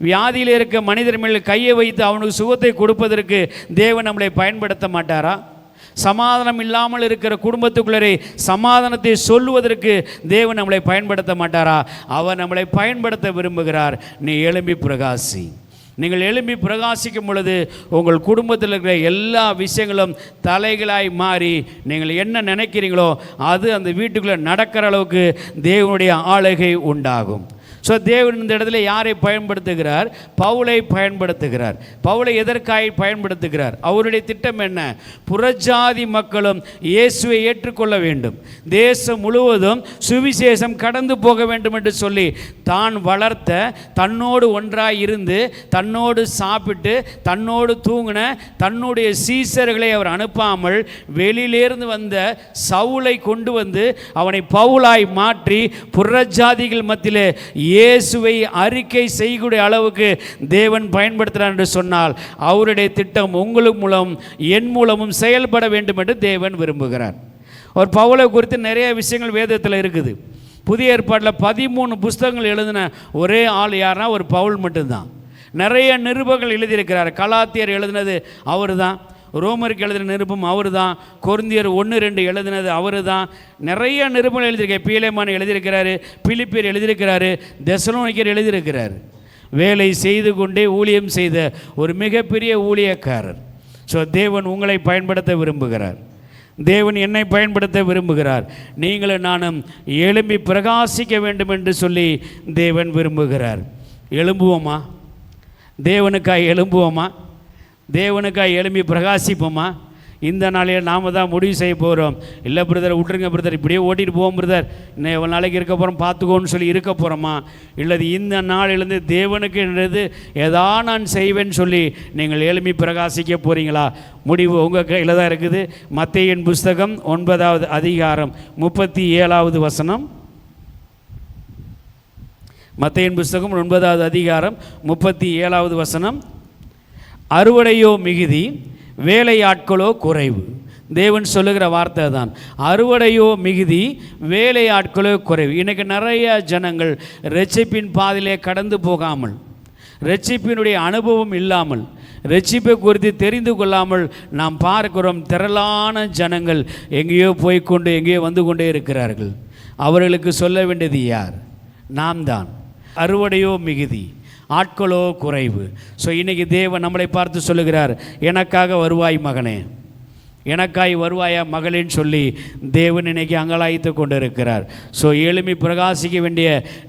வியாதியில் இருக்க மனிதர் மேல் கையை வைத்து அவனுக்கு சுகத்தை கொடுப்பதற்கு தேவன் நம்மளை பயன்படுத்த மாட்டாரா? சமாதானம் இல்லாமல் இருக்கிற குடும்பத்துக்குள்ளே சமாதானத்தை சொல்லுவதற்கு தேவன் நம்மளை பயன்படுத்த மாட்டாரா? அவர் நம்மளை பயன்படுத்த விரும்புகிறார். நீ எழும்பி பிரகாசி. நீங்கள் எழும்பி பிரகாசிக்கும் பொழுது உங்கள் குடும்பத்தில் இருக்கிற எல்லா விஷயங்களும் தலைகளாய் மாறி நீங்கள் என்ன நினைக்கிறீங்களோ அது அந்த வீட்டுக்குள்ளே நடக்கிற அளவுக்கு தேவனுடைய ஆளுகை உண்டாகும். ஸோ தேவன் இந்த இடத்துல யாரை பயன்படுத்துகிறார்? பவுலை பயன்படுத்துகிறார். பவுலை எதற்காக பயன்படுத்துகிறார்? அவருடைய திட்டம் என்ன? புறஜாதி மக்களும் இயேசுவை ஏற்றுக்கொள்ள வேண்டும், தேசம் முழுவதும் சுவிசேஷம் கடந்து போக வேண்டும் என்று சொல்லி தான் வளர்த்த, தன்னோடு ஒன்றாய் இருந்து, தன்னோடு சாப்பிட்டு, தன்னோடு தூங்கின தன்னுடைய சீசர்களை அவர் அனுப்பாமல் வெளியிலேருந்து வந்த சவுலை கொண்டு வந்து அவனை பவுலாய் மாற்றி புறஜாதிகள் மத்தியிலே இயேசுவை அறிக்கை செய்யக்கூடிய அளவுக்கு தேவன் பயன்படுத்துகிறார் என்று சொன்னால் அவருடைய திட்டம் உங்களுக்கு மூலம் என் மூலமும் செயல்பட வேண்டும் என்று தேவன் விரும்புகிறார். ஒரு பவுலை குறித்து நிறைய விஷயங்கள் வேதத்தில் இருக்குது. புதிய ஏற்பாட்டில் 13 புஸ்தகங்கள் எழுதின ஒரே ஆள் யாருன்னா ஒரு பவுல் மட்டும்தான். நிறைய நிருபங்கள் எழுதியிருக்கிறார். கலாத்தியர் எழுதினது அவர் தான், ரோமருக்கு எழுதின நிருபம் அவர் தான், கொரிந்தியர் 1-2 எழுதினது அவர் தான். நிறைய நிருபங்கள் எழுதியிருக்கார். பீலேமான் எழுதியிருக்கிறாரு, பிலிப்பியர் எழுதியிருக்கிறாரு, தெசலோனிக்கர் எழுதியிருக்கிறார். வேலை செய்து கொண்டே ஊழியம் செய்த ஒரு மிகப்பெரிய ஊழியக்காரர். ஸோ தேவன் உங்களை பயன்படுத்த விரும்புகிறார். தேவன் என்னை பயன்படுத்த விரும்புகிறார். நீங்களும் நானும் எழும்பி பிரகாசிக்க வேண்டும் என்று சொல்லி தேவன் விரும்புகிறார். எழும்புவோமா? தேவனுக்காய் எழும்புவோமா? தேவனுக்காய் எழும்பி பிரகாசிப்போமா? இந்த நாளையில் நாம் தான் முடிவு செய்ய போகிறோம். இல்லை பிரதர் விட்டுருங்க பிரதர், இப்படியே ஓட்டிகிட்டு போவோம் பிரதர், இன்னும் எவ்வளோ நாளைக்கு இருக்க போகிறோம் பார்த்துக்கோன்னு சொல்லி இருக்க போகிறோமா? இல்லது இந்த நாளிலிருந்து தேவனுக்கு என்றது எதா நான் செய்வேன்னு சொல்லி நீங்கள் எழுப்பி பிரகாசிக்க போகிறீங்களா? முடிவு உங்கள் கையில் தான் இருக்குது. மத்தேயின் புஸ்தகம் 9வது அதிகாரம் 37வது வசனம். மத்தேயின் புஸ்தகம் 9வது அதிகாரம் 37வது வசனம். அறுவடையோ மிகுதி, வேலையாட்களோ குறைவு. தேவன் சொல்லுகிற வார்த்தை தான். அறுவடையோ மிகுதி, வேலையாட்களோ குறைவு. இன்றைக்கி நிறைய ஜனங்கள் இரட்சிப்பின் பாதையிலே கடந்து போகாமல், இரட்சிப்பினுடைய அனுபவம் இல்லாமல், இரட்சிப்பை குறித்து தெரிந்து கொள்ளாமல் நாம் பார்க்கிறோம். திரளான ஜனங்கள் எங்கேயோ போய்கொண்டு எங்கேயோ வந்து கொண்டே இருக்கிறார்கள். அவர்களுக்கு சொல்ல வேண்டியது யார்? நாம் தான். அறுவடையோ மிகுதி, ஆட்களோ குறைவு. ஸோ இன்றைக்கி தேவன் நம்மளை பார்த்து சொல்லுகிறார், எனக்காக வருவாய் மகனே, எனக்காய் வருவாயா மகளேன்னு சொல்லி தேவன் இன்னைக்கு அங்கலாய்த்து கொண்டு இருக்கிறார். ஸோ எழும்பி பிரகாசிக்க வேண்டிய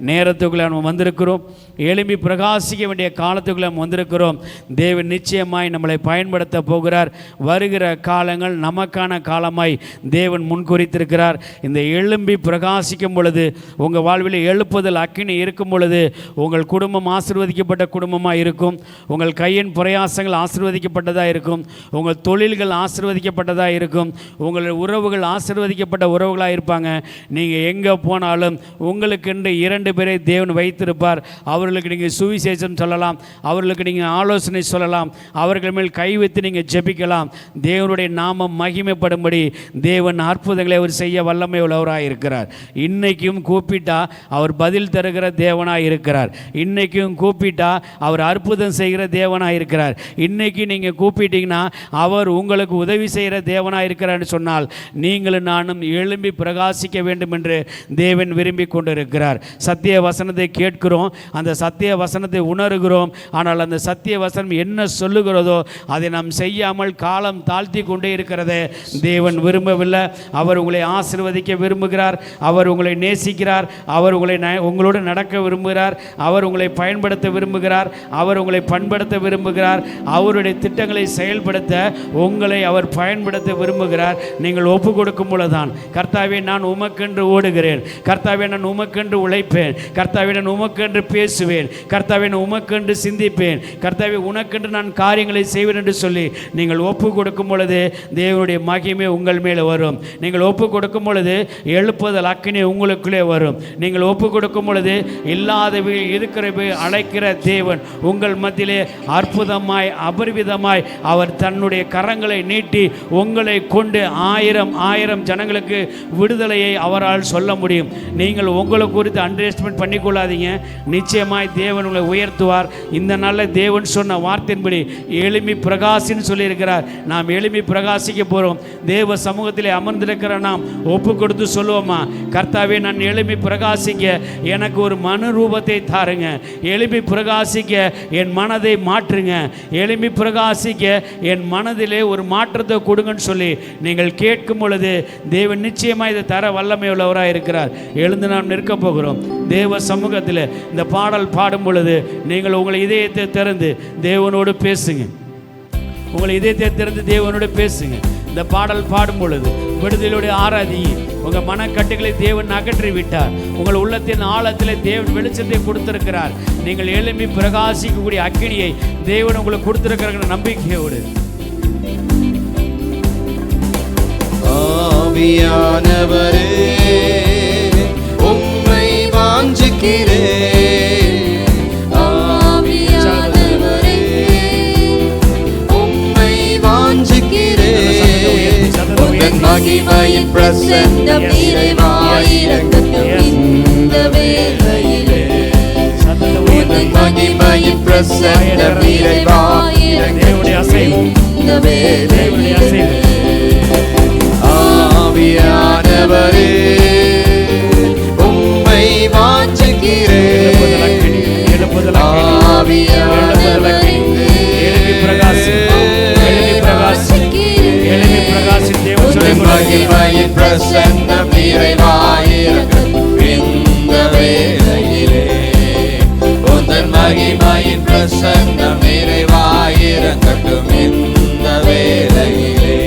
நேரத்துக்குள்ளே நம்ம வந்திருக்கிறோம். எழும்பி பிரகாசிக்க வேண்டிய காலத்துக்குள்ளே நம்ம வந்திருக்கிறோம். தேவன் நிச்சயமாய் நம்மளை பயன்படுத்த போகிறார். வருகிற காலங்கள் நமக்கான காலமாய் தேவன் முன்குறித்திருக்கிறார். இந்த எழும்பி பிரகாசிக்கும் பொழுது, உங்கள் வாழ்வில் எழுப்புதல் அக்கினி இருக்கும் பொழுது, உங்கள் குடும்பம் ஆசீர்வதிக்கப்பட்ட குடும்பமாக இருக்கும். உங்கள் கையின் பிரயாசங்கள் ஆசீர்வதிக்கப்பட்டதாக இருக்கும். உங்கள் தொழில்கள் ஆசீர்வதிக்கப்பட்டதாக இருக்கும். உங்கள் உறவுகள் ஆசீர்வதிக்கப்பட்ட உறவுகளாக இருப்பாங்க. நீங்கள் எங்கே போனாலும் உங்களுக்கென்று 2 பேரை தேவன் வைத்திருப்பார். அவர்களுக்கு நீங்கள் சுவிசேஷம் சொல்லலாம், அவர்களுக்கு நீங்கள் ஆலோசனை சொல்லலாம், அவர்கள் மேல் கை வைத்து நீங்கள் ஜெபிக்கலாம். தேவனுடைய நாமம் மகிமைப்படும்படி தேவன் அற்புதங்களை அவர் செய்ய வல்லமை உள்ளவராக இருக்கிறார். இன்றைக்கும் கூப்பிட்டா அவர் பதில் தருகிற தேவனாக இருக்கிறார். இன்றைக்கும் கூப்பிட்டா அவர் அற்புதம் செய்கிற தேவனாக இருக்கிறார். இன்றைக்கி நீங்கள் கூப்பிட்டீங்கன்னா அவர் உங்களுக்கு உதவி செய்கிற தேவனாக இருக்கிறான்னு சொன்னால் நீங்களும் நானும் எழும்பி பிரகாசிக்க வேண்டும் என்று தேவன் விரும்பி கொண்டிருக்கிறார். சத்திய வசனத்தை கேட்கிறோம், அந்த சத்திய வசனத்தை உணர்கிறோம். ஆனால் அந்த சத்திய வசனம் என்ன சொல்லுகிறதோ அதை நாம் செய்யாமல் காலம் தாழ்த்தி கொண்டே இருக்கிறதே தேவன் விரும்பவில்லை. அவர் உங்களை ஆசீர்வதிக்க விரும்புகிறார். அவர் உங்களை நேசிக்கிறார். அவர் உங்களோடு நடக்க விரும்புகிறார். அவர் உங்களை பயன்படுத்த விரும்புகிறார். அவர் உங்களை பண்படுத்த விரும்புகிறார். அவருடைய திட்டங்களை செயல்படுத்த உங்களை அவர் பயன்படுத்த விரும்புகிறார். நீங்கள் ஒப்பு கொடுக்கும் பொழுதுதான், கர்த்தாவே நான் உமக்கென்று ஓடுகிறேன், கர்த்தாவே நான் உமக்கென்று உழைப்பேன், கர்த்தாவே நான் உமக்கென்று பேசுவேன், கர்த்தாவே நான் உமக்கென்று சிந்திப்பேன், கர்த்தாவே உனக்கென்று நான் காரியங்களை செய்வேன் என்று சொல்லி நீங்கள் ஒப்பு கொடுக்கும் பொழுது தேவனுடைய மகிமை உங்கள் மேலே வரும். நீங்கள் ஒப்பு கொடுக்கும் பொழுது எழுப்புதல் அக்கினி உங்களுக்குள்ளே வரும். நீங்கள் ஒப்பு கொடுக்கும் பொழுது இல்லாதவை இருக்கிறவை அழைக்கிற தேவன் உங்கள் மத்தியிலே அற்புதமாய் அபரிவிதமாய் அவர் தன்னுடைய கரங்களை நீட்டி உங்களை கொண்டு 1000 ஜனங்களுக்கு விடுதலையை அவரால் சொல்ல முடியும். நீங்கள் உங்களை குறித்து அண்டர் எஸ்டிமேட் பண்ணிக்கொள்ளாதீங்க. நிச்சயமாய் தேவன் உங்களை உயர்த்துவார். இந்த நாளில் தேவன் சொன்ன வார்த்தையின்படி எழும்பி பிரகாசின்னு சொல்லியிருக்கிறார். நாம் எழும்பி பிரகாசிக்க போகிறோம். தேவ சமூகத்திலே அமர்ந்திருக்கிற நாம் ஒப்பு கொடுத்து சொல்லுவோமா, கர்த்தாவே நான் எழும்பி பிரகாசிக்க எனக்கு ஒரு மனு ரூபத்தை தாருங்க, எழும்பி பிரகாசிக்க என் மனதை மாற்றுங்க, எழும்பி பிரகாசிக்க என் மனதிலே ஒரு மாற்றத்தை கொடுங்கன்னு சொல்லி நீங்கள் கேட்கும் பொழுது தேவன் நிச்சயமாக இதை தர வல்லமை உள்ளவராக இருக்கிறார். எழுந்து நாம் நிற்க போகிறோம். தேவ சமூகத்தில் இந்த பாடல் பாடும் பொழுது நீங்கள் உங்களை இதயத்தை திறந்து தேவனோடு பேசுங்க. உங்களை இதயத்தை திறந்து தேவனோடு பேசுங்க. இந்த பாடல் பாடும் பொழுது விடுதலையோடு ஆராதி. உங்கள் மனக்கட்டுகளை தேவன் அகற்றி விட்டார். உங்கள் உள்ளத்தின் ஆழத்தில் தேவன் வெளிச்சத்தை கொடுத்திருக்கிறார். நீங்கள் எழும்பி பிரகாசிக்கக்கூடிய அக்கினியை தேவன் உங்களுக்கு கொடுத்திருக்கிற நம்பிக்கையோடு ஆவியானவரே உம்மை வாஞ்சிக்கிறேன், ஆவியானவரே உம்மை வாஞ்சிக்கிறேன். உந்தன் மகிமையின் பிரசன்னம் நிறைவாயிரங்கட்டும் இந்த வேளையிலே, உந்தன் மகிமையின் பிரசன்னம் நிறைவாயிரங்கட்டும் இந்த வேளையிலே. ஆவியானவரே உம்மை வாஞ்சிக்கிறேன், ஆவியானவரே மகிமையின் பிரசன்னம் நிறைவாயிரங்கட்டும் இந்த வேளையிலே, உந்தன் மகிமையின் பிரசன்னம் நிறைவாயிரங்கட்டும் இந்த வேளையிலே.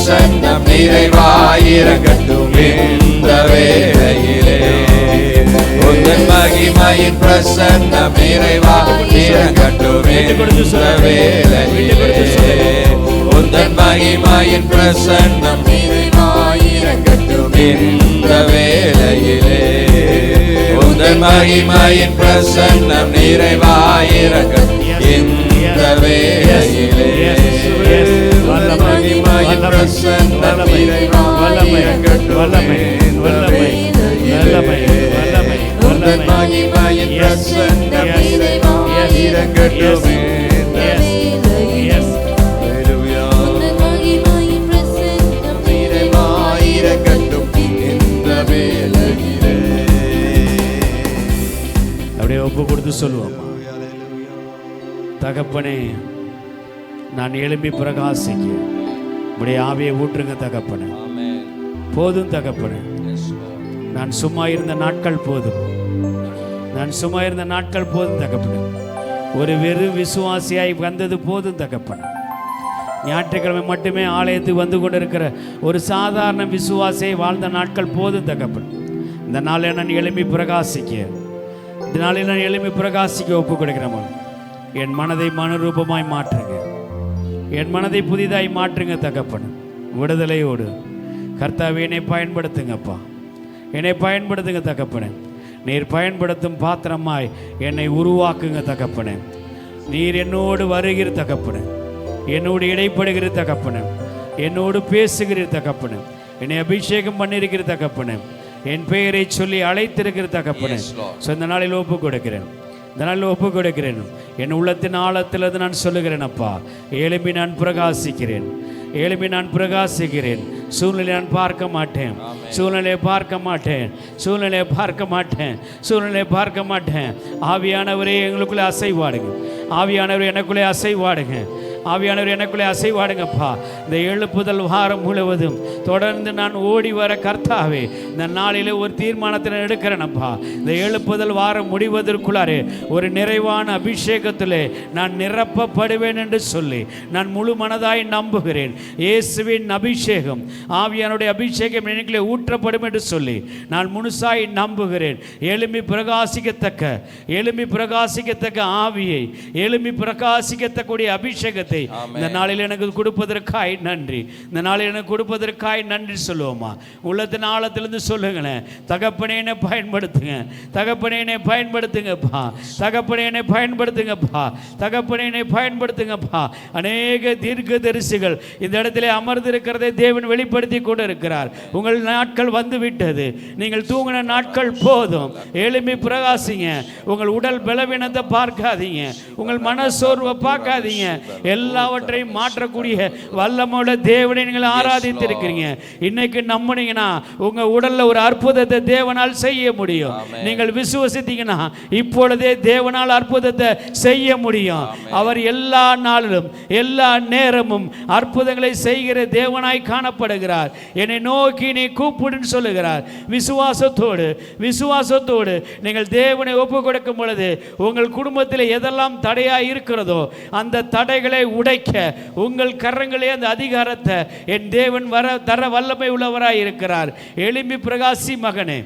பிரசன்னம் நிறைவாயிரங்கட்டும் இந்த வேளையிலே. உந்தன் மகிமையின் பிரசன்னம் நிறைவாயிரங்கட்டும் இந்த வேளையிலே. உந்தன் மகிமையின் பிரசன்னம் நிறைவாயிரங்கட்டும் இந்த வேளையிலே. உந்தன் மகிமையின் பிரசன்னம் நிறைவாயிரங்கட்டும் இந்த வேளையிலே. உந்தன் மகிமையின் பிரசன்னம் நிறைவாயிரங்கட்டும் இந்த வேளையிலே. உந்தன் மகிமையின் பிரசன்னம் நிறைவாயிரங்கட்டும் இந்த வேளையிலே. அப்படியே ஒப்பு கொடுத்து சொல்லுவோம். தகப்பனே, நான் எழும்பி பிரகாசிக்க உடைய ஆவியை ஊற்றுங்க தகப்பனே. போதும் தகப்பனே, நான் சும்மா இருந்த நாட்கள் போதும். நான் சும்மா இருந்த நாட்கள் போதும் தகப்பனே. ஒரு வெறும் விசுவாசியாய் வந்தது போதும் தகப்பனே. ஞாயிற்றுக்கிழமை மட்டுமே ஆலயத்துக்கு வந்து கொண்டிருக்கிற ஒரு சாதாரண விசுவாசியை வாழ்ந்த நாட்கள் போதும் தகப்பனே. இந்த நாளை நான் எழும்பி பிரகாசிக்க, இந்த நாளில் நான் எழும்பி பிரகாசிக்க ஒப்பு கொடுக்கிறேன். என் மனதை மனுரூபமாய் மாற்றுங்க, என் மனதை புதிதாய் மாற்றுங்க தகப்பனே. விடுதலையோடு கர்த்தாவே என்னை பயன்படுத்துங்கப்பா, என்னை பயன்படுத்துங்க தகப்பனே. நீர் பயன்படுத்தும் பாத்திரமாய் என்னை உருவாக்குங்க தகப்பனே. நீர் என்னோடு வருகிற தகப்பனே, என்னோடு இடைப்படுகிற தகப்பனே, என்னோடு பேசுகிற தகப்பனே, என்னை அபிஷேகம் பண்ணியிருக்கிற தகப்பனே, என் பெயரை சொல்லி அழைத்திருக்கிற தகப்பனே. ஸோ இந்த நாளில் ஒப்பு கொடுக்கிறேன், இந்த நாளில் ஒப்பு கொடுக்கிறேன். என் உள்ளத்தின் ஆழத்திலிருந்து நான் சொல்லுகிறேன் அப்பா, எழும்பி நான் பிரகாசிக்கிறேன், எழும்பி நான் பிரகாசிக்கிறேன். சூழ்நிலை நான் பார்க்க மாட்டேன், சூழ்நிலையை பார்க்க மாட்டேன், சூழ்நிலையை பார்க்க மாட்டேன், சூழ்நிலையை பார்க்க மாட்டேன். ஆவியானவரே எங்களுக்குள்ளே அசைவாடுங்க, ஆவியானவர் எனக்குள்ளே அசைவாடுங்க, ஆவியானவர் எனக்குள்ளே அசைவாடுங்கப்பா. இந்த எழுப்புதல் வாரம் முழுவதும் தொடர்ந்து நான் ஓடி வர கர்த்தாவே, இந்த நாளிலே ஒரு தீர்மானத்தை நான் எடுக்கிறேனப்பா. இந்த எழுப்புதல் வாரம் முடிவதற்குள்ளாரே ஒரு நிறைவான அபிஷேகத்திலே நான் நிரப்பப்படுவேன் என்று சொல்லி நான் முழு மனதாய் நம்புகிறேன். இயேசுவின் அபிஷேகம், ஆவியானுடைய அபிஷேகம் எனக்குள்ளே ஊற்றப்படும் என்று சொல்லி நான் முழுசாய் நம்புகிறேன். எழும்பி பிரகாசிக்கத்தக்க, எழும்பி பிரகாசிக்கத்தக்க ஆவியை, எழும்பி பிரகாசிக்கத்தக்கூடிய அபிஷேகத்தை இந்த நாளில் எனக்கு கொடுப்பதற்காய் நன்றி, இந்த நாளில் எனக்கு கொடுப்பதற்காய் நன்றி சொல்லுவோமா? உள்ளத்தின் ஆழத்திலிருந்து சொல்லுங்களேன். தகப்பனே என்னை பயன்படுத்துங்க, தகப்பனே என்னை பயன்படுத்துங்கப்பா, தகப்பனே என்னை பயன்படுத்துங்கப்பா, தகப்பனே என்னை பயன்படுத்துங்கப்பா. அநேக தீர்க்கதரிசிகள் இந்த இடத்திலே அமர்ந்திருக்கிறதை தேவன் வெளிப்படுத்தி கொண்டு இருக்கிறார். உங்கள் நாட்கள் வந்து விட்டது, நீங்கள் தூங்கின நாட்கள் போதும். எழும்பி பிரகாசிங்க. உங்கள் உடல் பலவீனத்தை பார்க்காதீங்க, உங்கள் மனசோர்வை பார்க்காதீங்க. எல்லாவற்றையும் மாற்றக்கூடிய வல்லமையுள்ள தேவனை நீங்கள் ஆராதித்திருக்கிறீங்க. இன்னைக்கு நம்பினீங்கன்னா உங்க உடல்ல ஒரு அற்புதத்தை தேவனால் செய்ய முடியும். நீங்கள் விசுவசித்தீங்கன்னா இப்பொழுதே தேவனால் அற்புதத்தை செய்ய முடியும். அவர் எல்லா நாளிலும் எல்லா நேரமும் அற்புதங்களை செய்கிற தேவனாய் காணப்படுகிறார். என்னை நோக்கி நீ கூப்பிடுன்னு சொல்லுகிறார். விசுவாசத்தோடு, விசுவாசத்தோடு நீங்கள் தேவனை ஒப்பு கொடுக்கும் பொழுது உங்கள் குடும்பத்தில் எதெல்லாம் தடையாய் இருக்கிறதோ அந்த தடைகளை உடைக்க உங்கள் கரங்களே அந்த அதிகாரத்தை என் தேவன் தர வல்லமை உள்ளவராய் இருக்கிறார். எழும்பி பிரகாசி மகனே,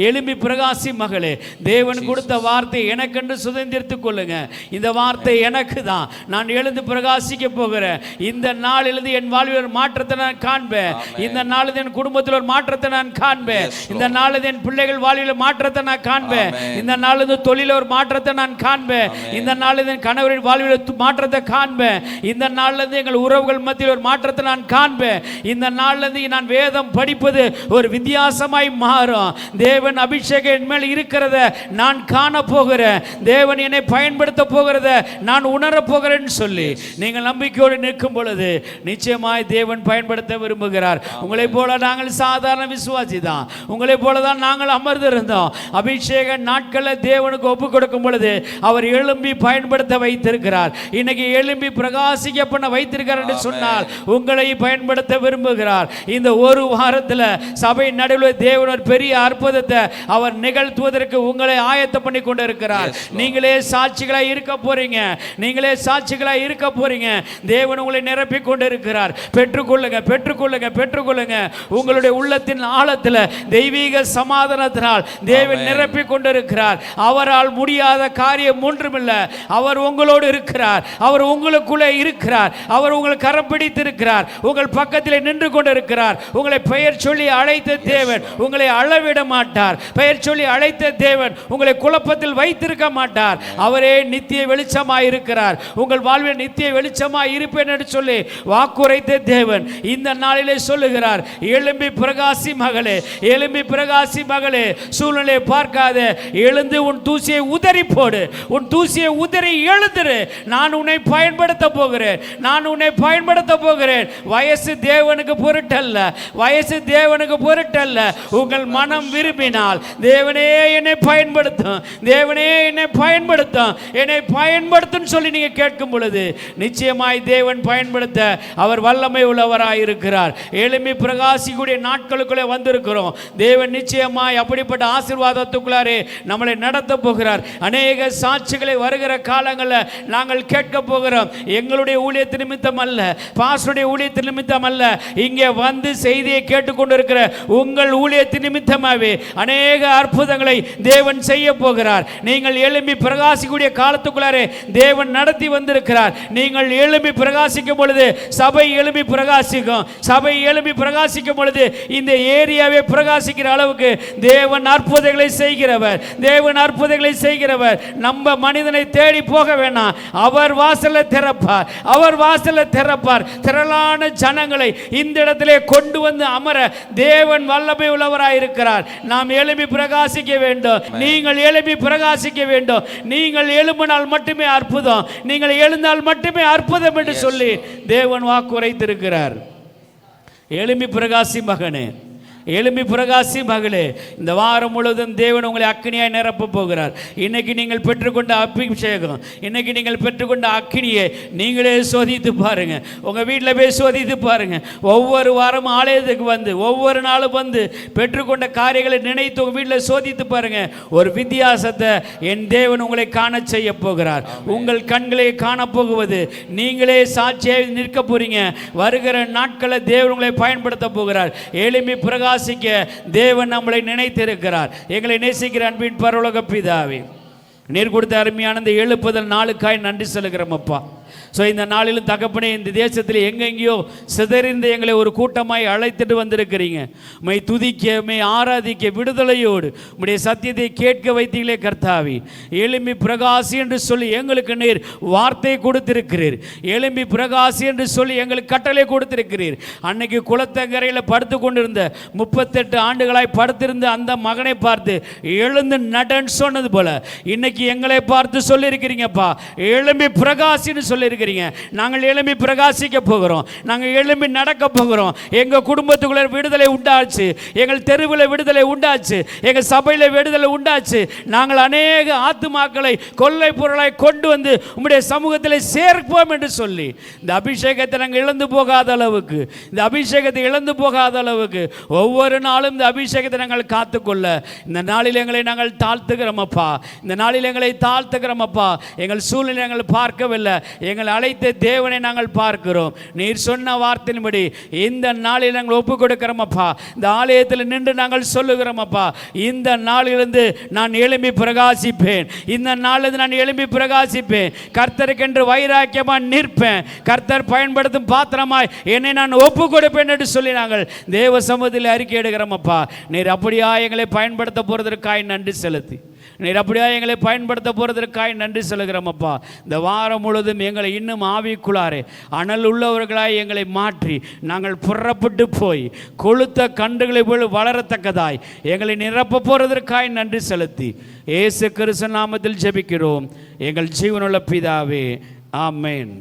எழும்பி பிரகாசி மகளே, தேவன் கொடுத்த வார்த்தை எனக்கென்று சுதந்திரித்துக் கொள்ளுங்க. இந்த வார்த்தை எனக்கு தான். நான் எழுந்து பிரகாசிக்க போகிறேன். இந்த நாளிலிருந்து என் வாழ்வில் ஒரு மாற்றத்தை நான் காண்பேன். இந்த நாளில் என் குடும்பத்தில் ஒரு மாற்றத்தை நான் காண்பேன். இந்த நாளில் என் பிள்ளைகள் வாழ்வில் மாற்றத்தை நான் காண்பேன். இந்த நாளில் தொழில ஒரு மாற்றத்தை நான் காண்பேன். இந்த நாளில் என் கணவரின் வாழ்வில் மாற்றத்தை காண்பேன். இந்த நாளிலிருந்து எங்கள் உறவுகள் மத்தியில் ஒரு மாற்றத்தை நான் காண்பேன். இந்த நாளிலிருந்து நான் வேதம் படிப்பது ஒரு வித்தியாசமாய் மாறும். தேவன் அபிஷேகம் என் மேல் இருக்கிறத நான் காண போகிறேன். தேவன் என்னை பயன்படுத்த போகிறத நான் உணர போகிறேன்னு சொல்லி நீங்கள் நம்பிக்கையோடு நிற்கும் பொழுது நிச்சயமாய் தேவன் பயன்படுத்த விரும்புகிறார். உங்களை போல நாங்கள் சாதாரண விசுவாசி தான். உங்களை போல தான் நாங்கள் அமர்ந்திருந்தோம். அபிஷேக நாட்களில் தேவனுக்கு ஒப்பு கொடுக்கும் பொழுது அவர் எழும்பி பயன்படுத்த வைத்திருக்கிறார். இன்னைக்கு எழும்பி பிரகாசிக்க பண்ண வைத்திருக்கிறார் என்று சொன்னால் உங்களை பயன்படுத்த விரும்புகிறார். இந்த ஒரு வாரத்தில் சபை நடுவில் தேவன் ஒரு பெரிய அற்புதத்தை அவர் நிகழ்த்துவதற்கு உங்களை ஆயத்தம் பண்ணி கொண்டு இருக்கிறார். நீங்களே சாட்சிகளாய் இருக்க போறீங்க. நீங்களே சாட்சிகளாய் இருக்க போறீங்க. தேவன் உங்களை நிரப்பி கொண்டு இருக்கிறார். பெற்றுக்கொள்ளுங்க, பெற்றுக்கொள்ளுங்க, பெற்றுக்கொள்ளுங்க. உங்களுடைய உள்ளத்தின் ஆழத்தில் தெய்வீக சமாதானத்தினால் தேவன் நிரப்பி கொண்டு இருக்கிறார். அவரால் முடியாத காரியம் ஒன்றுமில்லை. அவர் உங்களோடு இருக்கிறார். அவர் உங்களுக்குள்ளே இருக்கிறார். அவர் உங்களை கரம் பிடித்து இருக்கிறார். உங்கள் பக்கத்தில் நின்று கொண்டு இருக்கிறார். உங்களை பெயர் சொல்லி அழைத்த தேவன் உங்களை அளவிட மாட்டார். பெயர் சொல்லி அழைத்த தேவன் உங்களை குழப்பத்தில் வைத்திருக்க மாட்டார். அவரே நித்திய வெளிச்சமாய் இருக்கிறார். உங்கள் வாழ்வில் நித்திய வெளிச்சமாய் இருப்பேன் என்று சொல்லி வாக்குரைத்த தேவன் இந்த நாளிலே சொல்லுகிறார், எழும்பி பிரகாசி மகளே, எழும்பி பிரகாசி மகளே, சூழ்நிலையை பார்க்காத, எழுந்து உன் தூசியை உதறி போடு. உன் தூசியை உதறி எழுந்துரு. நான் உன்னை பயன்படுத்த போகிறேன். நான் உன்னை பயன்படுத்த போகிறேன். வயசு தேவனுக்கு பொருட்டல்ல, வயசு தேவனுக்கு பொருட்டல்ல. உங்கள் மனம் விரும்பினால் தேவனே என்னை பயன்படுத்தும், தேவனே என்னை பயன்படுத்தும், என்னை பயன்படுத்தும் சொல்லி நீங்க கேட்கும் பொழுது நிச்சயமாய் தேவன் பயன்படுத்த அவர் வல்லமை உள்ளவராய் இருக்கிறார். எழும்பி பிரகாசிக்கூடிய நாட்களுக்குள்ளே வந்திருக்கிறோம். தேவன் நிச்சயமாய் அப்படிப்பட்ட ஆசீர்வாதத்துக்குள்ளாரே நம்மளை நடத்த போகிறார். அநேக சாட்சிகளை வருகிற காலங்களில் நாங்கள் கேட்க போகிறோம். எங்களுடைய ஊழியத்தின் நிமித்தம் அல்ல, பாஸ்டருடைய ஊழியத்தின் நிமித்தம் அல்ல, இங்கே வந்து செய்தியை கேட்டுக்கொண்டிருக்கிற உங்கள் ஊழியத்தின் நிமித்தமாகவே அநேக அற்புதங்களை தேவன் செய்ய போகிறார். நீங்கள் எழும்பி பிரகாசிக்கூடிய காலத்துக்குள்ளாரே தேவன் நடத்தி வந்திருக்கிறார். நீங்கள் எழும்பி பிரகாசிக்கும் பொழுது சபை எழும்பி பிரகாசிக்கும். சபை எழும்பி பிரகாசிக்கும் பொழுது இந்த ஏரியாவே பிரகாசிக்கிற அளவுக்கு தேவன் அற்புதங்களை செய்கிறவர். தேவன் அற்புதங்களை செய்கிறவர். நம்ம மனிதனை தேடி போக வேணாம். அவர் வாசலை திறப்பார். அவர் வாசலை திறப்பார். திரளான ஜனங்களை இந்த இடத்திலே கொண்டு வந்து அமர தேவன் வல்லமை உள்ளவராய் இருக்கிறார். நாம் எழும்பி பிரகாசிக்க வேண்டும். நீங்கள் எழும்பி பிரகாசிக்க வேண்டும். நீங்கள் எழும்பினால் மட்டுமே அற்புதம். நீங்கள் எழுந்தால் மட்டுமே அற்புதம் என்று சொல்லி தேவன் வாக்குரைத்திருக்கிறார். எழும்பி பிரகாசி மகனே, எழும்பி பிரகாசி மகளே, இந்த வாரம் முழுவதும் தேவன் உங்களை அக்கினியாய் நிரப்ப போகிறார். இன்னைக்கு நீங்கள் பெற்றுக்கொண்ட அபிஷேகம், இன்னைக்கு நீங்கள் பெற்றுக்கொண்ட அக்கினியை நீங்களே சோதித்து பாருங்க. உங்க வீட்டில் போய் சோதித்து பாருங்க. ஒவ்வொரு வாரமும் ஆலயத்துக்கு வந்து ஒவ்வொரு நாளும் வந்து பெற்றுக்கொண்ட காரியங்களை நினைத்து உங்க வீட்டில் சோதித்து பாருங்க. ஒரு வித்தியாசத்தை என் தேவன் உங்களை காண செய்ய போகிறார். உங்கள் கண்களை காணப்போகுவது நீங்களே சாட்சியாக நிற்க போறீங்க. வருகிற நாட்களை தேவன் உங்களை பயன்படுத்த போகிறார். எழும்பி பிரகாசி தேவன் நம்மளை நினைத்திருக்கிறார். எங்களை நேசிக்கிற அன்பின் பரலோக பிதாவே, நீர் கொடுத்த அருமையான இந்த எழுப்புதல் நாளுக்காய் நன்றி சொல்லுகிறோம் அப்பா. ஸோ இந்த நாளிலும் தகப்பனே, இந்த தேசத்தில் எங்கெங்கேயோ சிதறிந்து எங்களை ஒரு கூட்டமாய் அழைத்துட்டு வந்திருக்கிறீங்க. உம்மை துதிக்க, உம்மை ஆராதிக்க, விடுதலையோடு உம்முடைய சத்தியத்தை கேட்க வைத்தீங்களே கர்த்தாவே. எழும்பி பிரகாசி என்று சொல்லி எங்களுக்கு நீர் வார்த்தை கொடுத்திருக்கிறீர். எழும்பி பிரகாசி என்று சொல்லி எங்களுக்கு கட்டளை கொடுத்திருக்கிறீர். அன்னைக்கு குளத்தங்கரையில் படுத்து கொண்டிருந்த 38 ஆண்டுகளாய் படுத்திருந்த அந்த மகனை பார்த்து எழுந்து நடன்னு சொன்னது போல இன்னைக்கு எங்களை பார்த்து சொல்லியிருக்கிறீங்கப்பா, எழும்பி பிரகாசின்னு சொல்லியிருக்கிறீங்க. நாங்கள் எழும்பி பிரகாசிக்க போகிறோம். நாங்கள் எழும்பி நடக்க போகிறோம். எங்கள் குடும்பத்துக்குள்ள விடுதலை உண்டாச்சு. எங்கள் தெருவில் விடுதலை உண்டாச்சு. எங்கள் சபையில் விடுதலை உண்டாச்சு. நாங்கள் அநேக ஆத்துமாக்களை கொள்ளை பொருளாய் கொண்டு வந்து உம்முடைய சமூகத்தில் சேர்ப்போம் என்று சொல்லி இந்த அபிஷேகத்தை நாங்கள் இழந்து போகாத அளவுக்கு, இந்த அபிஷேகத்தை இழந்து போகாத அளவுக்கு ஒவ்வொரு நாளும் இந்த அபிஷேகத்தை நாங்கள் காத்துக்கொள்ள இந்த நாளில் எங்களை நாங்கள் தாழ்த்துகிறோம் அப்பா. இந்த நாளில் எங்களை தாழ்த்துகிறோம் அப்பா. எங்கள் சூழ்நிலை நாங்கள் பார்க்கவில்லை, எங்கள் அழைத்த தேவனை நாங்கள் பார்க்கிறோம். நீர் சொன்ன வார்த்தையின்படி இந்த நாளில் நாங்கள் ஒப்பு கொடுக்கிறோம் அப்பா. இந்த ஆலயத்தில் நின்று நாங்கள் சொல்லுகிறோம் அப்பா, இந்த நாளிலிருந்து நான் எழும்பி பிரகாசிப்பேன். இந்த நாளிலிருந்து நான் எழும்பி பிரகாசிப்பேன். கர்த்தருக்கென்று வைராக்கியமாக நிற்பேன். கர்த்தர் பயன்படுத்தும் பாத்திரமாய் என்னை நான் ஒப்பு கொடுப்பேன் என்று சொல்லி நாங்கள் தேவ சமூகத்தில் அறிக்கை எடுக்கிறோம் அப்பா. நீர் அப்படியா எங்களை பயன்படுத்த போறதற்காய் நன்றி செலுத்தி, நீர் அப்படியா எங்களை பயன்படுத்த போகிறதற்காய் நன்றி சொல்கிறோம் அப்பா. இந்த வாரம் முழுவதும் எங்களை இன்னும் ஆவிக்குள்ளாரே அனல் உள்ளவர்களாய் எங்களை மாற்றி நாங்கள் புறப்பட்டு போய் கொளுத்த கன்றுகளை போல் வளரத்தக்கதாய் எங்களை நிரப்ப போகிறதற்காய் நன்றி செலுத்தி இயேசு கிறிஸ்து நாமத்தில் ஜெபிக்கிறோம் எங்கள் ஜீவனுள்ள பிதாவே, ஆமென்.